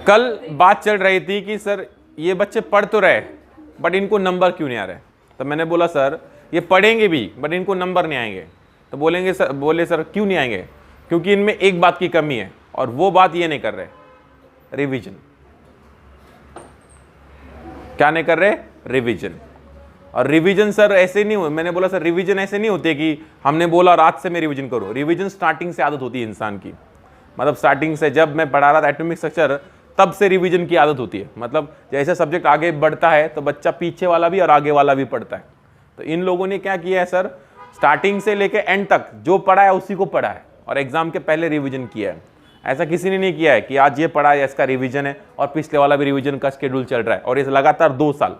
कल बात चल रही थी कि सर ये बच्चे पढ़ तो रहे बट इनको नंबर क्यों नहीं आ रहे। तो मैंने बोला सर ये पढ़ेंगे भी बट इनको नंबर नहीं आएंगे। तो बोलेंगे सर, बोले सर क्यों नहीं आएंगे, क्योंकि इनमें एक बात की कमी है और वो बात ये नहीं कर रहे, रिवीजन। क्या नहीं कर रहे, रिवीजन। और रिवीजन सर ऐसे नहीं हो, मैंने बोला सर रिवीजन ऐसे नहीं होते कि हमने बोला रात से मैं रिवीजन करूं। रिवीजन स्टार्टिंग से आदत होती है इंसान की, मतलब स्टार्टिंग से जब मैं पढ़ा रहा था एटॉमिक स्ट्रक्चर तब से रिवीजन की आदत होती है। मतलब जैसे सब्जेक्ट आगे बढ़ता है तो बच्चा पीछे वाला भी और आगे वाला भी पढ़ता है। तो इन लोगों ने क्या किया है सर, स्टार्टिंग से लेके एंड तक जो पढ़ा है उसी को पढ़ा है और एग्जाम के पहले रिवीजन किया है। ऐसा किसी ने नहीं किया है कि आज ये पढ़ा है इसका रिवीजन है और पिछले वाला भी रिवीजन का शेड्यूल चल रहा है और इस लगातार 2 साल।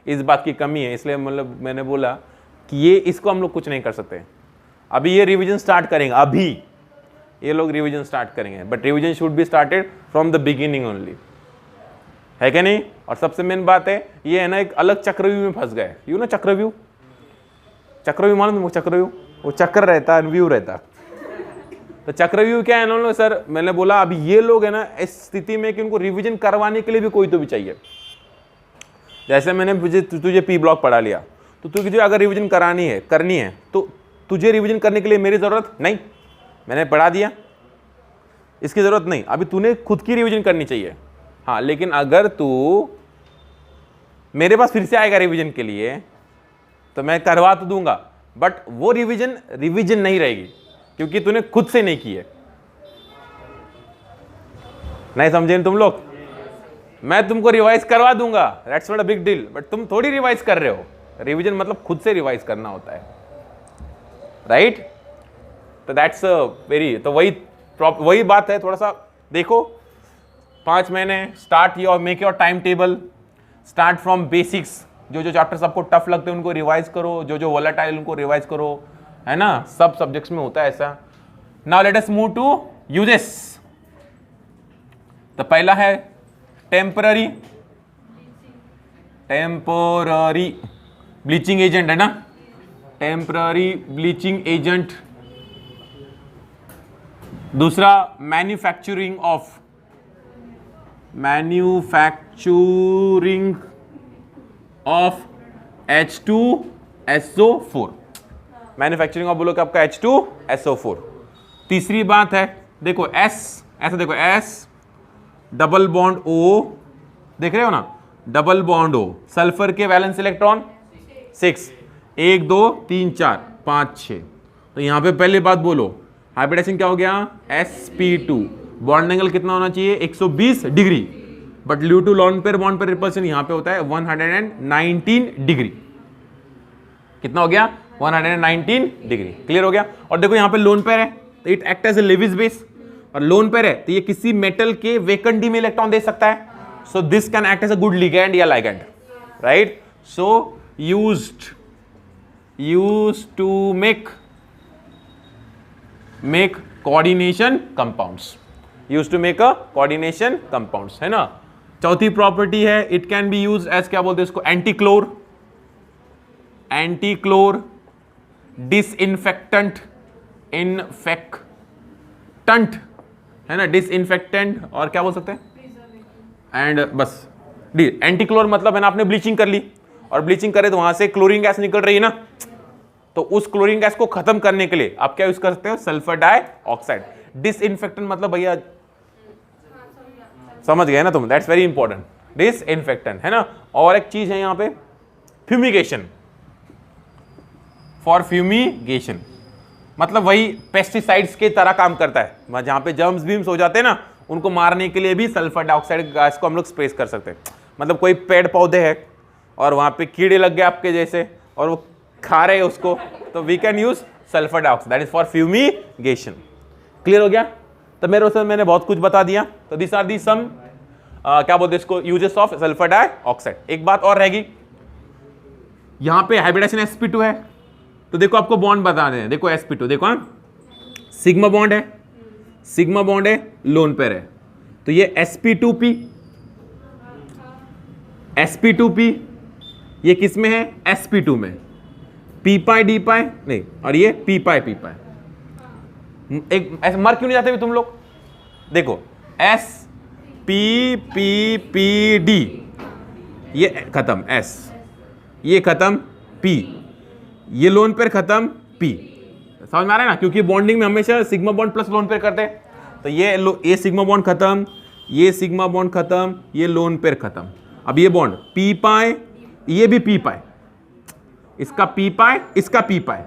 इस बात की कमी है, इसलिए मतलब मैंने बोला कि ये इसको हम लोग कुछ नहीं कर सकते। अभी ये रिवीजन स्टार्ट करेंगे, अभी ये लोग रिवीजन स्टार्ट करेंगे, but revision should be started from the beginning only, है क्या नहीं। और सबसे मेन बात है ये है ना, एक अलग चक्रव्यूह में फंस गए। यू ना चक्रव्यूह, चक्रव्यूह मालूम, चक्रव्यूह वो चक्र रहता है, व्यू रहता। तो चक्रव्यूह क्या है ना सर, मैंने बोला अभी ये लोग है ना इस स्थिति में कि उनको रिवीजन करवाने के लिए भी कोई तो भी चाहिए। जैसे मैंने तुझे पी ब्लॉक पढ़ा लिया, तो तुझे अगर रिवीजन करानी है, करनी है, तो तुझे रिवीजन करने के लिए मेरी जरूरत नहीं, मैंने पढ़ा दिया, इसकी जरूरत नहीं। अभी तूने खुद की रिवीजन करनी चाहिए। हाँ, लेकिन अगर तू मेरे पास फिर से आएगा रिवीजन के लिए तो मैं करवा तो दूंगा, बट वो रिवीजन नहीं रहेगी क्योंकि तूने खुद से नहीं की है। नहीं समझे तुम लोग? मैं तुमको रिवाइज करवा दूंगा, that's not a big deal, but तुम थोड़ी रिवाइज कर रहे हो। रिवीजन मतलब खुद से रिवाइज करना होता है, राइट? तो दैट्स वेरी, तो वही बात है। थोड़ा सा देखो, 5 महीने start your, make your time table, start from basics. जो जो चैप्टर्स आपको टफ लगते हैं उनको रिवाइज करो, जो जो वोलेटाइल उनको रिवाइज करो, है ना। सब सब्जेक्ट्स में होता है ऐसा। Now let us move to uses. तो पहला है टेम्पररी ब्लीचिंग एजेंट, है ना, टेम्पररी ब्लीचिंग एजेंट। दूसरा manufacturing of H2SO4। Manufacturing of बोलो कि आपका H2SO4। तीसरी बात है देखो S, ऐसा देखो S डबल बॉन्ड O, देख रहे हो ना, डबल बॉन्ड O, सल्फर के वैलेंस इलेक्ट्रॉन 6, 1 2 3 4 5 6। तो यहां पे पहली बात बोलो, हाइब्रिडेशन क्या हो गया, sp2। बॉन्ड एंगल कितना होना चाहिए, 120 degree, but due to lone pair bond pair repulsion यहां पे होता है 119 डिग्री। कितना हो गया, 119 डिग्री। क्लियर हो गया। और देखो यहां पे लोन पेयर है तो it act as a Lewis base, और लोन पेयर है तो ये किसी मेटल के वेकेंट डी में इलेक्ट्रॉन दे सकता है। So this can act as a good ligand या ligand, right. So used to make coordination compounds, used to make a coordination compounds, है ना। चौथी प्रॉपर्टी है it can be use as, क्या बोलते हैं इसको, एंटीक्लोर, डिसइंफेक्टेंट, इन्फेक्टेंट, है ना, डिसइंफेक्टेंट, और क्या बोल सकते हैं, एंड बस डी। एंटी क्लोर मतलब है ना, आपने ब्लीचिंग कर ली और ब्लीचिंग करे तो वहां से क्लोरीन गैस निकल रही है ना, तो उस क्लोरीन गैस को खत्म करने के लिए आप क्या यूज कर सकते हो, सल्फर डाइऑक्साइड। डिसइंफेक्टेंट मतलब भैया समझ गए ना तुम, दैट्स वेरी इंपॉर्टेंट, डिसइंफेक्टेंट है ना। और एक चीज है यहां पे फ्यूमिगेशन, फॉर फ्यूमिगेशन मतलब वही पेस्टिसाइड्स के तरह काम करता है, जहां पे जर्म्स बीम्स हो जाते हैं ना, उनको मारने के लिए भी सल्फर डाइऑक्साइड गैस को हम लोग स्प्रे कर सकते हैं। मतलब कोई पेड़ पौधे है और वहां पे कीड़े लग गए आपके जैसे और वो खा रहे हैं उसको, तो we can use sulphur dioxide, that is for fumigation. Clear हो गया? तो मेरे से मैंने बहुत कुछ बता दिया। तो दिस आर दी सम क्या बोलते हैं इसको, यूजेस ऑफ सल्फर डाइऑक्साइड। एक बात और रहेगी, यहां पे हाइब्रिडाइजेशन sp2 है, तो देखो आपको बॉन्ड बता दें, देखो sp2 देखो, हाँ सिग्मा बॉन्ड है, सिग्मा बॉन्ड है, लोन पेयर है, तो ये sp2p, sp2p ये किस में है, sp2 में, p पाई d पाई नहीं, और ये p पाई p पाई। एक ऐसे मर क्यों नहीं जाते भी तुम लोग, देखो s p p p d ये खत्म, s ये खत्म, p ये लोन पेयर खत्म, p समझ में आ रहा है ना, क्योंकि बॉन्डिंग में हमेशा sigma bond plus lone pair करते हैं। तो ये सिग्मा बॉन्ड खत्म, ये सिग्मा बॉन्ड खत्म, ये लोन पेयर खत्म। अब ये बॉन्ड p पाई, ये भी p पाई, इसका p पाई, इसका p पाई।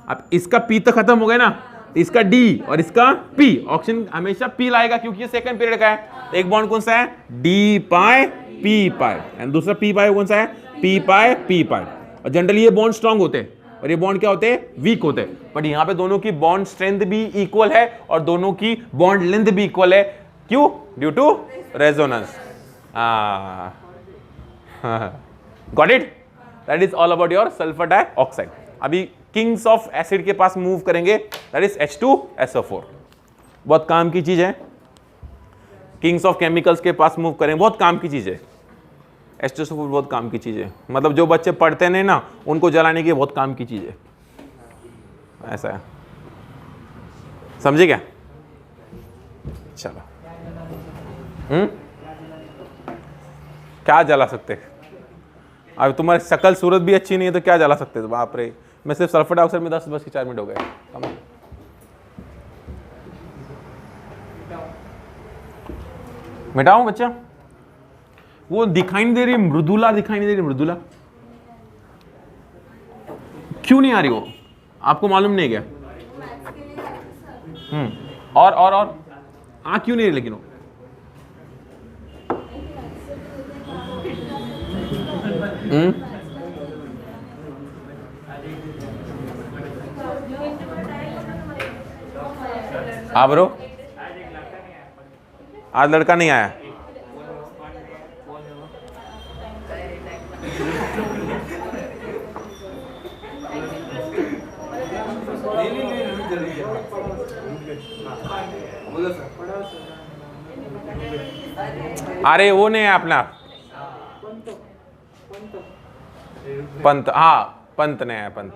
अब इसका p तो खत्म हो गया ना, इसका d और इसका p, ऑप्शन हमेशा p लाएगा क्योंकि ये सेकंड पीरियड का है। एक बॉन्ड कौन सा है, d pi p pi, and दूसरा p पाई कौन सा है, p पाई p पाई। और जनरली ये बॉन्ड स्ट्रांग होते हैं और ये बॉन्ड क्या होते हैं, वीक होते हैं। बट यहाँ पे दोनों की बॉन्ड स्ट्रेंथ भी इक्वल है और दोनों की बॉन्ड लेंथ भी इक्वल है। क्यों, due to resonance. Got it, that is all about your sulphur dioxide. अभी किंग्स ऑफ एसिड के पास मूव करेंगे, दैट इज H2SO4, बहुत काम की चीज है। किंग्स ऑफ केमिकल्स के पास मूव करेंगे, बहुत काम की चीज है। H2SO4 बहुत काम की चीज है, मतलब जो बच्चे पढ़ते नहीं ना, उनको जलाने की बहुत काम की चीज है, ऐसा है, समझे क्या? चलो, क्या जला सकते? अब तुम्हारी शकल सूरत भी अच्छी नहीं है तो क्या जला सकते? तो बाप रे, मैं सिर्फ सल्फर डाइऑक्साइड में 10 4 मिनट हो गए। मिटाऊं बच्चा? वो दिखाई नहीं दे रही मृदुला, दिखाई नहीं दे रही मृदुला, क्यों नहीं आ रही वो? आपको मालूम नहीं क्या? और आ क्यों नहीं रही लेकिन वो? ब्रो आज लड़का नहीं आया, अरे वो नहीं है अपना पंत, हाँ पंत नहीं है, पंत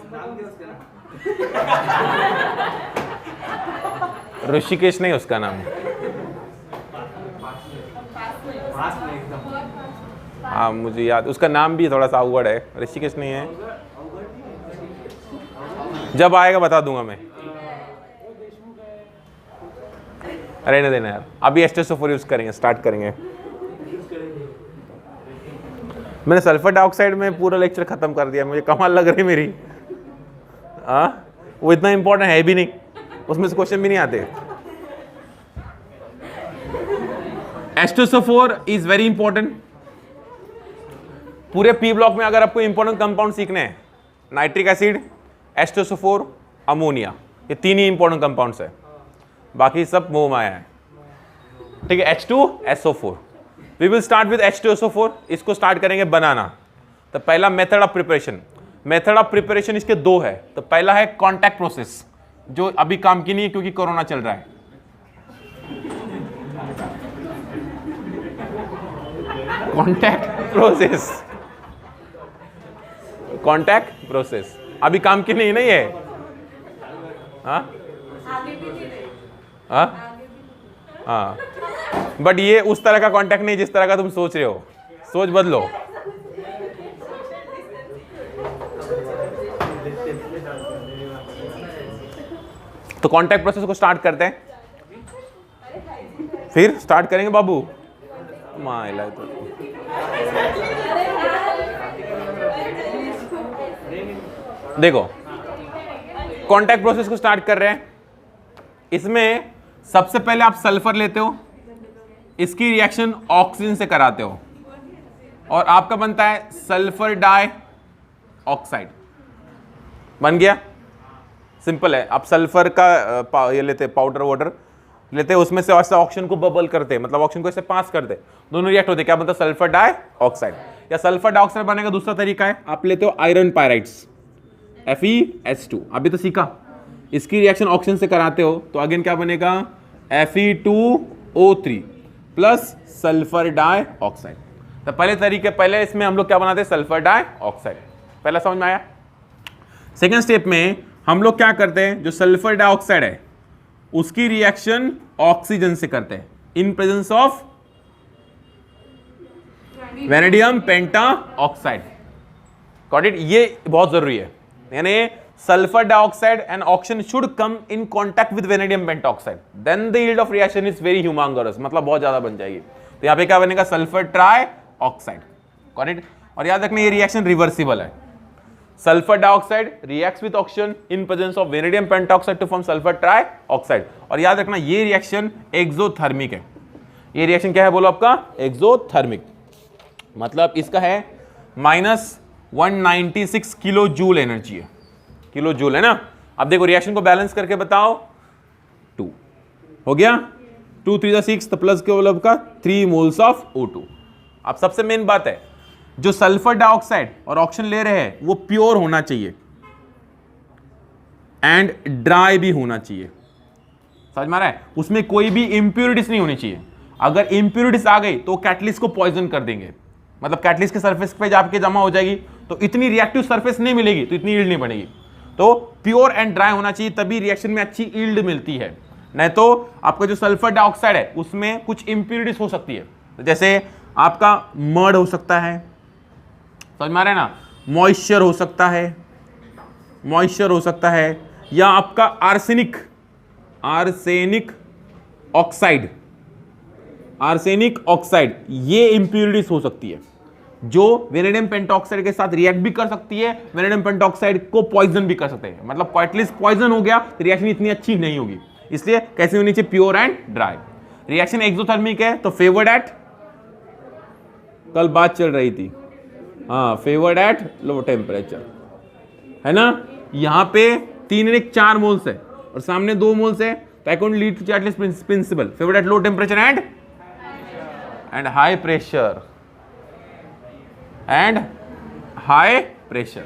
ऋषिकेश नहीं उसका नाम, हाँ मुझे याद, उसका नाम भी थोड़ा सा अवगढ़ है, ऋषिकेश नहीं है, जब आएगा बता दूंगा मैं। रहने देना यार, अभी H2SO4 यूज करेंगे, स्टार्ट करेंगे। मैंने सल्फर डाइऑक्साइड में पूरा लेक्चर खत्म कर दिया, मुझे कमाल लग रही मेरी। वो इतना इंपॉर्टेंट है भी नहीं, उसमें से क्वेश्चन भी नहीं आते। H2SO4 is very important. पूरे P ब्लॉक में अगर आपको इंपॉर्टेंट कंपाउंड सीखने हैं, नाइट्रिक एसिड, H2SO4, अमोनिया, ये तीन ही इंपॉर्टेंट कंपाउंड्स है, बाकी सब मोह माया है। ठीक है, H2SO4, we will start with H2SO4। इसको स्टार्ट करेंगे बनाना। तो पहला method of preparation, method of preparation इसके दो है। तो पहला है कॉन्टैक्ट प्रोसेस, जो अभी काम की नहीं है क्योंकि कोरोना चल रहा है। कॉन्टैक्ट प्रोसेस, कॉन्टैक्ट प्रोसेस अभी काम की नहीं है। हाँ हाँ हाँ बट ये उस तरह का कांटेक्ट नहीं जिस तरह का तुम सोच रहे हो, सोच बदलो। तो कांटेक्ट प्रोसेस को स्टार्ट करते हैं, फिर स्टार्ट करेंगे बाबू। माइला तो देखो कांटेक्ट प्रोसेस को स्टार्ट कर रहे हैं। इसमें सबसे पहले आप सल्फर लेते हो, इसकी रिएक्शन ऑक्सीजन से कराते हो और आपका बनता है सल्फर डाई ऑक्साइड। बन गया, सिंपल है। आप सल्फर का ये लेते पाउडर वाटर लेते हैं, उसमें से ऐसा ऑक्सीजन को बबल करते हैं, मतलब ऑक्सीजन को ऐसे पास करते हैं, दोनों रिएक्ट होते हैं, क्या बनता है सल्फर डाई ऑक्साइड। या सल्फर डाइऑक्साइड बनने का दूसरा तरीका है, आप लेते हो आयरन पायराइड्स FeS2, अभी तो सीखा, इसकी रिएक्शन ऑक्सीजन से कराते हो तो अगेन क्या बनेगा Fe2O3 plus sulphur die oxide. तो पहले तरीके, पहले इसमें हम लोग क्या बनाते हैं सल्फर डाई ऑक्साइड, पहला समझ में आया। सेकेंड स्टेप में हम लोग क्या करते हैं, जो सल्फर डाइऑक्साइड है उसकी रिएक्शन ऑक्सीजन से करते हैं in presence of vanadium pentoxide. Got it, ये बहुत जरूरी है, यानी sulphur dioxide and oxygen should come in contact with vanadium pentoxide, then the yield of reaction is very humongous, मतलब बहुत ज्यादा बन जाएगी। तो यहां पे क्या बनेगा sulphur trioxide. Got it, और याद रखना ये रिएक्शन रिवर्सिबल है। Sulphur dioxide reacts with oxygen in presence of vanadium pentoxide to form sulphur trioxide. और याद रखना ये रिएक्शन एक्सोथर्मिक है। ये रिएक्शन क्या है बोलो आपका एक्सोथर्मिक, मतलब इसका है -196 किलो जूल एनर्जी है, किलो जूल है ना। अब देखो रिएक्शन को बैलेंस करके बताओ, 2 हो गया, 2 3 6 तो प्लस के मतलब का 3 मोल्स ऑफ O2। अब सबसे मेन बात है, जो सल्फर डाइऑक्साइड और ऑक्सीजन ले रहे हैं वो प्योर होना चाहिए एंड ड्राई भी होना चाहिए, समझ में आ रहा है, उसमें कोई भी इंप्यूरिटीज नहीं होनी चाहिए। अगर इंप्यूरिटीज आ गई तो कैटलिस्ट को पॉइजन कर देंगे, मतलब कैटलिस्ट के सरफेस पे जाके जमा हो जाएगी तो इतनी रिएक्टिव सरफेस नहीं मिलेगी, तो इतनी यील्ड नहीं बनेगी। तो प्योर एंड ड्राई होना चाहिए, तभी रिएक्शन में अच्छी यील्ड मिलती है। नहीं तो आपका जो सल्फर डाइऑक्साइड है उसमें कुछ इंप्यूरिटीज हो सकती है, तो जैसे आपका मड हो सकता है, समझ में आ रहा है ना, मॉइस्चर हो सकता है, मॉइस्चर हो सकता है, या आपका arsenic, arsenic oxide, arsenic oxide, ये इंप्यूरिटीज हो सकती है जो वेनेडियम पेंटॉक्साइड के साथ रिएक्ट भी कर सकती है, वेनेडियम पेंटॉक्साइड को पॉइजन भी कर सकते हैं, मतलब कैटलिस्ट पॉइजन हो गया तो रिएक्शन इतनी अच्छी नहीं होगी। इसलिए कैसे होनी चाहिए pure and dry. Reaction exothermic है तो फेवर्ड एट, कल बात चल रही थी, हाँ फेवर्ड एट लो टेम्परेचर है ना। यहां पे 3 मोल्स है और सामने 2 मोल्स है, तो according lead to catalyst principle, favoured at low temperature and high pressure, and high pressure.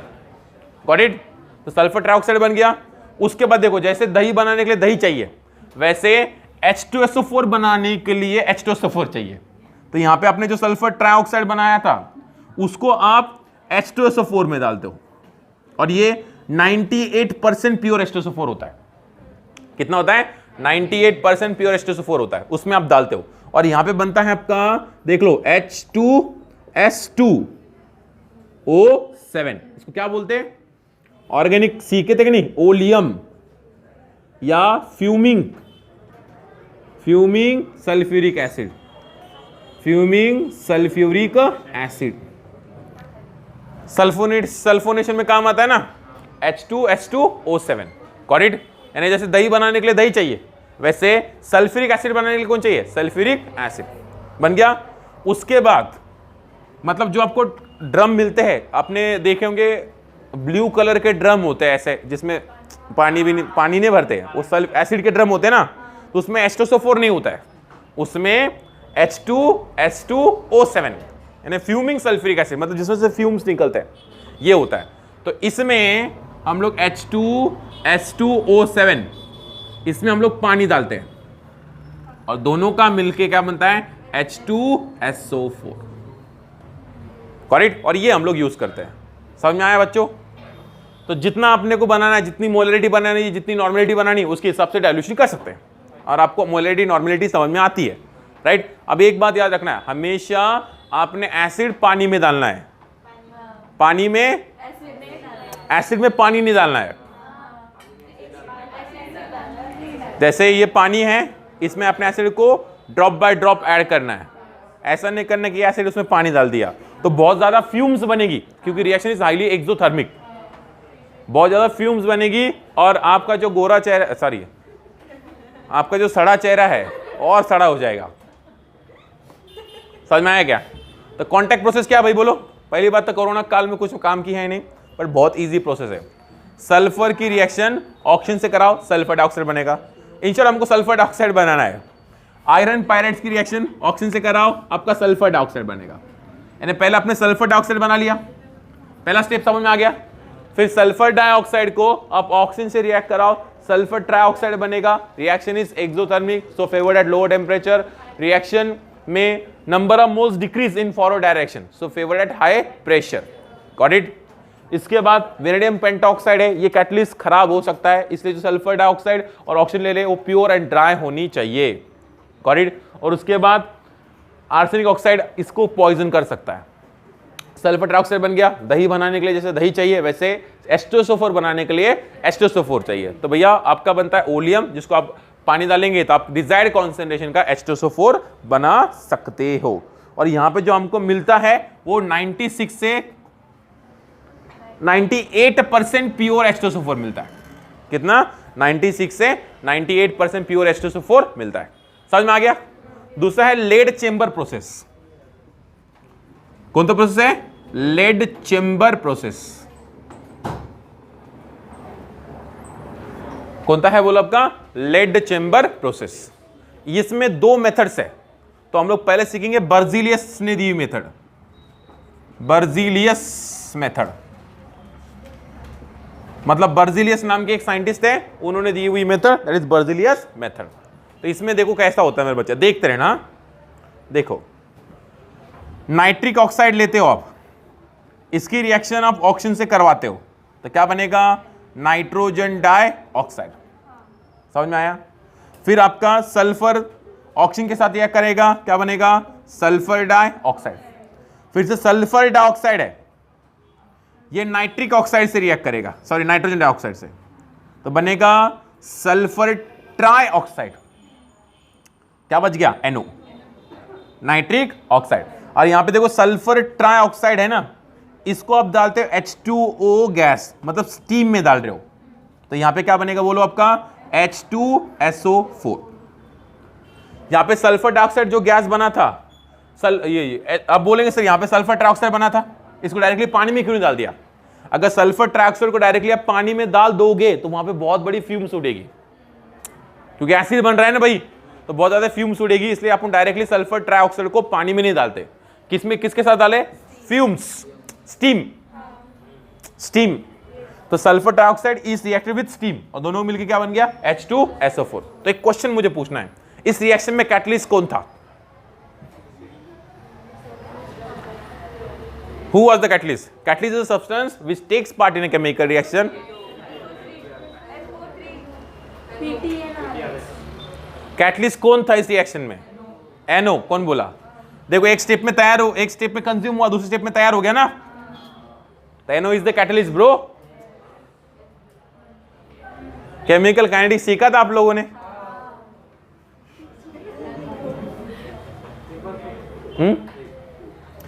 Got it, तो सल्फर ट्राइऑक्साइड बन गया। उसके बाद देखो जैसे दही बनाने के लिए दही चाहिए, वैसे H2SO4 बनाने के लिए H2SO4 चाहिए। तो यहां पे आपने जो सल्फर ट्राइऑक्साइड बनाया था उसको आप H2SO4 में डालते हो, और ये 98% प्योर H2SO4 होता है। कितना होता है 98% प्योर H2SO4 होता है, उसमें आप डालते हो, और यहां पे बनता है आपका देख लो H2S2O7, इसको क्या बोलते हैं, ऑर्गेनिक सीखे थे कि नहीं, ओलियम या fuming, fuming sulphuric acid, fuming sulphuric acid. Sulphonation में काम आता है ना H2S2O7। गॉट इट, यानी जैसे दही बनाने के लिए दही चाहिए, वैसे सल्फ्यूरिक एसिड बनाने के लिए कौन चाहिए, सल्फ्यूरिक एसिड। बन गया। उसके बाद मतलब जो आपको ड्रम मिलते हैं, आपने देखे होंगे ब्लू कलर के ड्रम होते हैं ऐसे, जिसमें पानी नहीं भरते हैं, वो सल्फ एसिड के ड्रम होते हैं ना, तो उसमें H2SO4 नहीं होता है, उसमें H2S2O7 यानी फ्यूमिंग सल्फ्यूरिक एसिड, मतलब जिसमें से फ्यूम्स निकलते हैं, ये होता है। तो इसमें हम लोग H2S2O7 इसमें हम लोग पानी डालते हैं और दोनों का मिलके क्या बनता है H2SO4। करेक्ट, और ये हम लोग यूज करते हैं। समझ में आया बच्चों? तो जितना अपने को बनाना है, जितनी मोलरिटी बनानी है, जितनी नॉर्मेलिटी बनानी है, उसके हिसाब से डाइल्यूशन कर सकते हैं, और आपको मोलरिटी नॉर्मेलिटी समझ में आती है, राइट। अब एक बात याद रखना है, हमेशा आपने एसिड पानी में डालना है, पानी में एसिड में पानी नहीं डालना है। जैसे ये पानी है, इसमें अपने एसिड को ड्रॉप बाय ड्रॉप ऐड करना है, ऐसा नहीं करना कि एसिड उसमें पानी डाल दिया तो बहुत ज्यादा फ्यूम्स बनेगी, क्योंकि रिएक्शन इज हाईली एक्सोथर्मिक, बहुत ज्यादा फ्यूम्स बनेगी और आपका जो गोरा चेहरा, सॉरी आपका जो सड़ा चेहरा है और सड़ा हो जाएगा। समझ में आया क्या? तो कांटेक्ट प्रोसेस क्या है भाई बोलो? पहली बात तो कोरोना काल में कुछ काम की है नहीं, पर बहुत इजी प्रोसेस है। सल्फर की रिएक्शन ऑक्सीजन से कराओ, सल्फर डाइऑक्साइड बनेगा। इन शॉर्ट हमको सल्फर डाइऑक्साइड बनाना है। आयरन पायरेट्स की रिएक्शन ऑक्सीजन से कराओ, आपका सल्फर डाइऑक्साइड बनेगा। यानी पहले आपने सल्फर डाइऑक्साइड बना लिया, पहला स्टेप समझ में आ गया। फिर सल्फर डाइऑक्साइड को आप ऑक्सीजन से रिएक्ट कराओ, सल्फर ट्राइऑक्साइड बनेगा। Reaction is exothermic, so favoured at lower temperature. Reaction में number of moles decrease in forward direction, so favoured at high pressure. Got it? इसके बाद वेनेडियम पेंटाऑक्साइड है, ये कैटलिस्ट खराब हो सकता है, इसलिए जो सल्फर डाइऑक्साइड और ऑक्सीजन ले ले वो प्योर एंड ड्राई होनी चाहिए। Got it? और उसके बाद आर्सेनिक ऑक्साइड इसको पॉइजन कर सकता है। सल्फर ट्राइऑक्साइड बन गया। दही बनाने के लिए जैसे दही चाहिए, वैसे एस्टोसोफोर बनाने के लिए एस्टोसोफोर चाहिए। तो भैया आपका बनता है ओलियम, जिसको आप पानी डालेंगे तो आप डिजायर्ड कॉन्सेंट्रेशन का एस्टोसोफोर बना सकते हो। और यहां पे जो हमको मिलता है वो 96 से 98% प्योर एस्टोसोफोर मिलता है। कितना? 96 से 98% प्योर एस्टोसोफोर मिलता है। समझ में आ गया? दूसरा है लेड चेंबर प्रोसेस। कौन सा प्रोसेस है? Lead chamber process. कौन सा है बोलो आपका? Lead chamber process. इसमें दो मेथड्स है, तो हम लोग पहले सीखेंगे बर्जीलियस ने दी हुई मेथड, बर्जीलियस मेथड। मतलब बर्जीलियस नाम के एक साइंटिस्ट है, उन्होंने दी हुई method, that is Berzelius method. तो इसमें देखो कैसा होता है मेरे बच्चे, देखते रहना। देखो नाइट्रिक ऑक्साइड लेते हो आप, इसकी रिएक्शन आप ऑक्सीजन से करवाते हो तो क्या बनेगा? Nitrogen dioxide. समझ में आया? फिर आपका सल्फर ऑक्सीजन के साथ रिएक्ट करेगा, क्या बनेगा? Sulphur dioxide. फिर से सल्फर डाइऑक्साइड है, ये नाइट्रिक ऑक्साइड से रिएक्ट करेगा, सॉरी नाइट्रोजन डाइऑक्साइड से, तो बनेगा सल्फर ट्राई ऑक्साइड। क्या बच गया? NO, nitric oxide. और यहां पे देखो सल्फर ट्राई ऑक्साइड है ना, इसको आप डालते हो H2O गैस, मतलब स्टीम में डाल रहे हो, तो यहां पे क्या बनेगा बोलो आपका? H2SO4। यहां पे सल्फर डाइऑक्साइड जो गैस बना था, ये अब बोलेंगे सर यहां पे सल्फर ट्राइऑक्साइड बना था, इसको डायरेक्टली पानी में क्यों नहीं डाल दिया? अगर सल्फर ट्राइऑक्साइड को डायरेक्टली आप पानी में डाल दोगे तो वहां पे बहुत बड़ी फ्यूम्स उड़ेगी, क्योंकि एसिड बन रहा है ना भाई, तो बहुत ज्यादा फ्यूम्स उड़ेगी। इसलिए आप डायरेक्टली सल्फर ट्राइऑक्साइड को पानी में नहीं डालते। किसमें, किसके साथ डाले? Fumes, steam, steam. तो sulphur trioxide is reacted with steam और दोनों मिलकर क्या बन गया? H2SO4। तो एक क्वेश्चन मुझे पूछना है, इस रिएक्शन में कैटलिस्ट कौन था? Who was the catalyst? Catalyst is a substance which takes part in a chemical reaction. Catalyst कौन था इस रिएक्शन में? NO। कौन बोला? देखो एक स्टेप में तैयार हो, एक स्टेप में कंज्यूम हुआ, दूसरे स्टेप में तैयार हो गया ना, तो NO is the catalyst bro. Chemical kinetics सीखा था आप लोगों ने?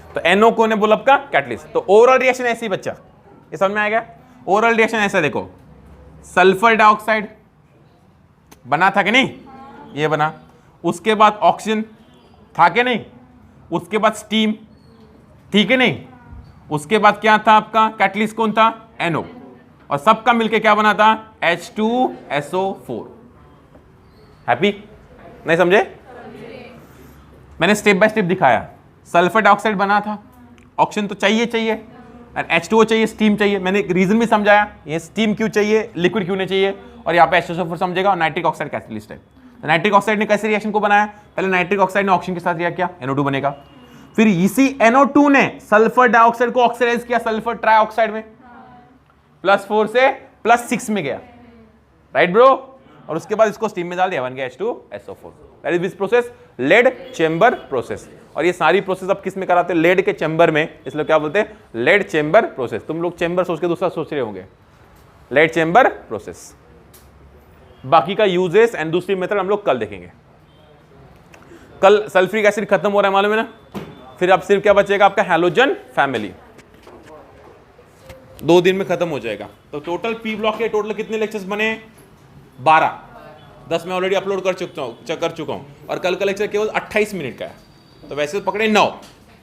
तो NO को ने बोला आपका कैटलिस्ट। तो ओवरऑल रिएक्शन ऐसी बच्चा, ये समझ में आएगा? ओवरऑल रिएक्शन ऐसा देखो, सल्फर डाइऑक्साइड बना था कि नहीं? ये बना, उसके बाद ऑक्सीजन था कि नहीं? उसके बाद स्टीम थी कि नहीं? उसके बाद क्या था आपका? कैटलिस्ट कौन था? NO। और सबका मिलके क्या बना था? H2SO4। हैप्पी? नहीं समझे? मैंने स्टेप बाय स्टेप दिखाया। सल्फर डाइऑक्साइड बना था, ऑक्सीजन तो चाहिए चाहिए, H2O चाहिए, स्टीम चाहिए। मैंने एक रीजन भी समझाया, ये स्टीम क्यों चाहिए, लिक्विड क्यों नहीं चाहिए, और यहाँ पे H2SO4 समझेगा। और नाइट्रिक ऑक्साइड कैटलिस्ट है। तो नाइट्रिक ऑक्साइड ने कैसे रिएक्शन को बनाया? पहले नाइट्रिक ऑक्साइड ने ऑक्सीजन के साथ रिएक्ट किया, NO2 बनेगा। फिर इसी NO2 ने सल्फर डाइऑक्साइड को ऑक्सीडाइज किया सल्फर ट्राइऑक्साइड में, +4 से +6 में गया, राइट ब्रो? और उसके बाद इसको स्टीम में डाल दिया, बन गया H2SO4। That is which process, lead chamber process. और ये सारी प्रोसेस अब किस में कराते हैं, लेड के चेंबर में, इसलिए क्या बोलते हैं, लेड चेंबर प्रोसेस। तुम लोग चेंबर सोच के दूसरा सोच रहे होंगे, लेड चेंबर प्रोसेस। बाकी का यूजेस एंड दूसरी मेथड हम लोग कल देखेंगे। कल सल्फ्यूरिक एसिड खत्म हो रहा है मालूम है ना, फिर अब सिर्फ क्या बचेगा आपका हैलोजन फैमिली, 2 दिन में खत्म हो जाएगा। तो टोटल पी ब्लॉक के टोटल कितने लेक्चर्स बने, 12, 10 मैं ऑलरेडी अपलोड कर चुका हूं और कल का लेक्चर केवल 28 मिनट का है, तो वैसे तो पकड़े 9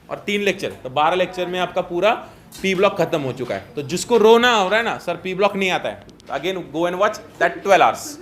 और 3 लेक्चर, तो 12 लेक्चर में आपका पूरा पी ब्लॉक खत्म हो चुका है। तो जिसको रोना हो रहा है ना सर पी ब्लॉक नहीं आता है, again go and watch that 12 hours.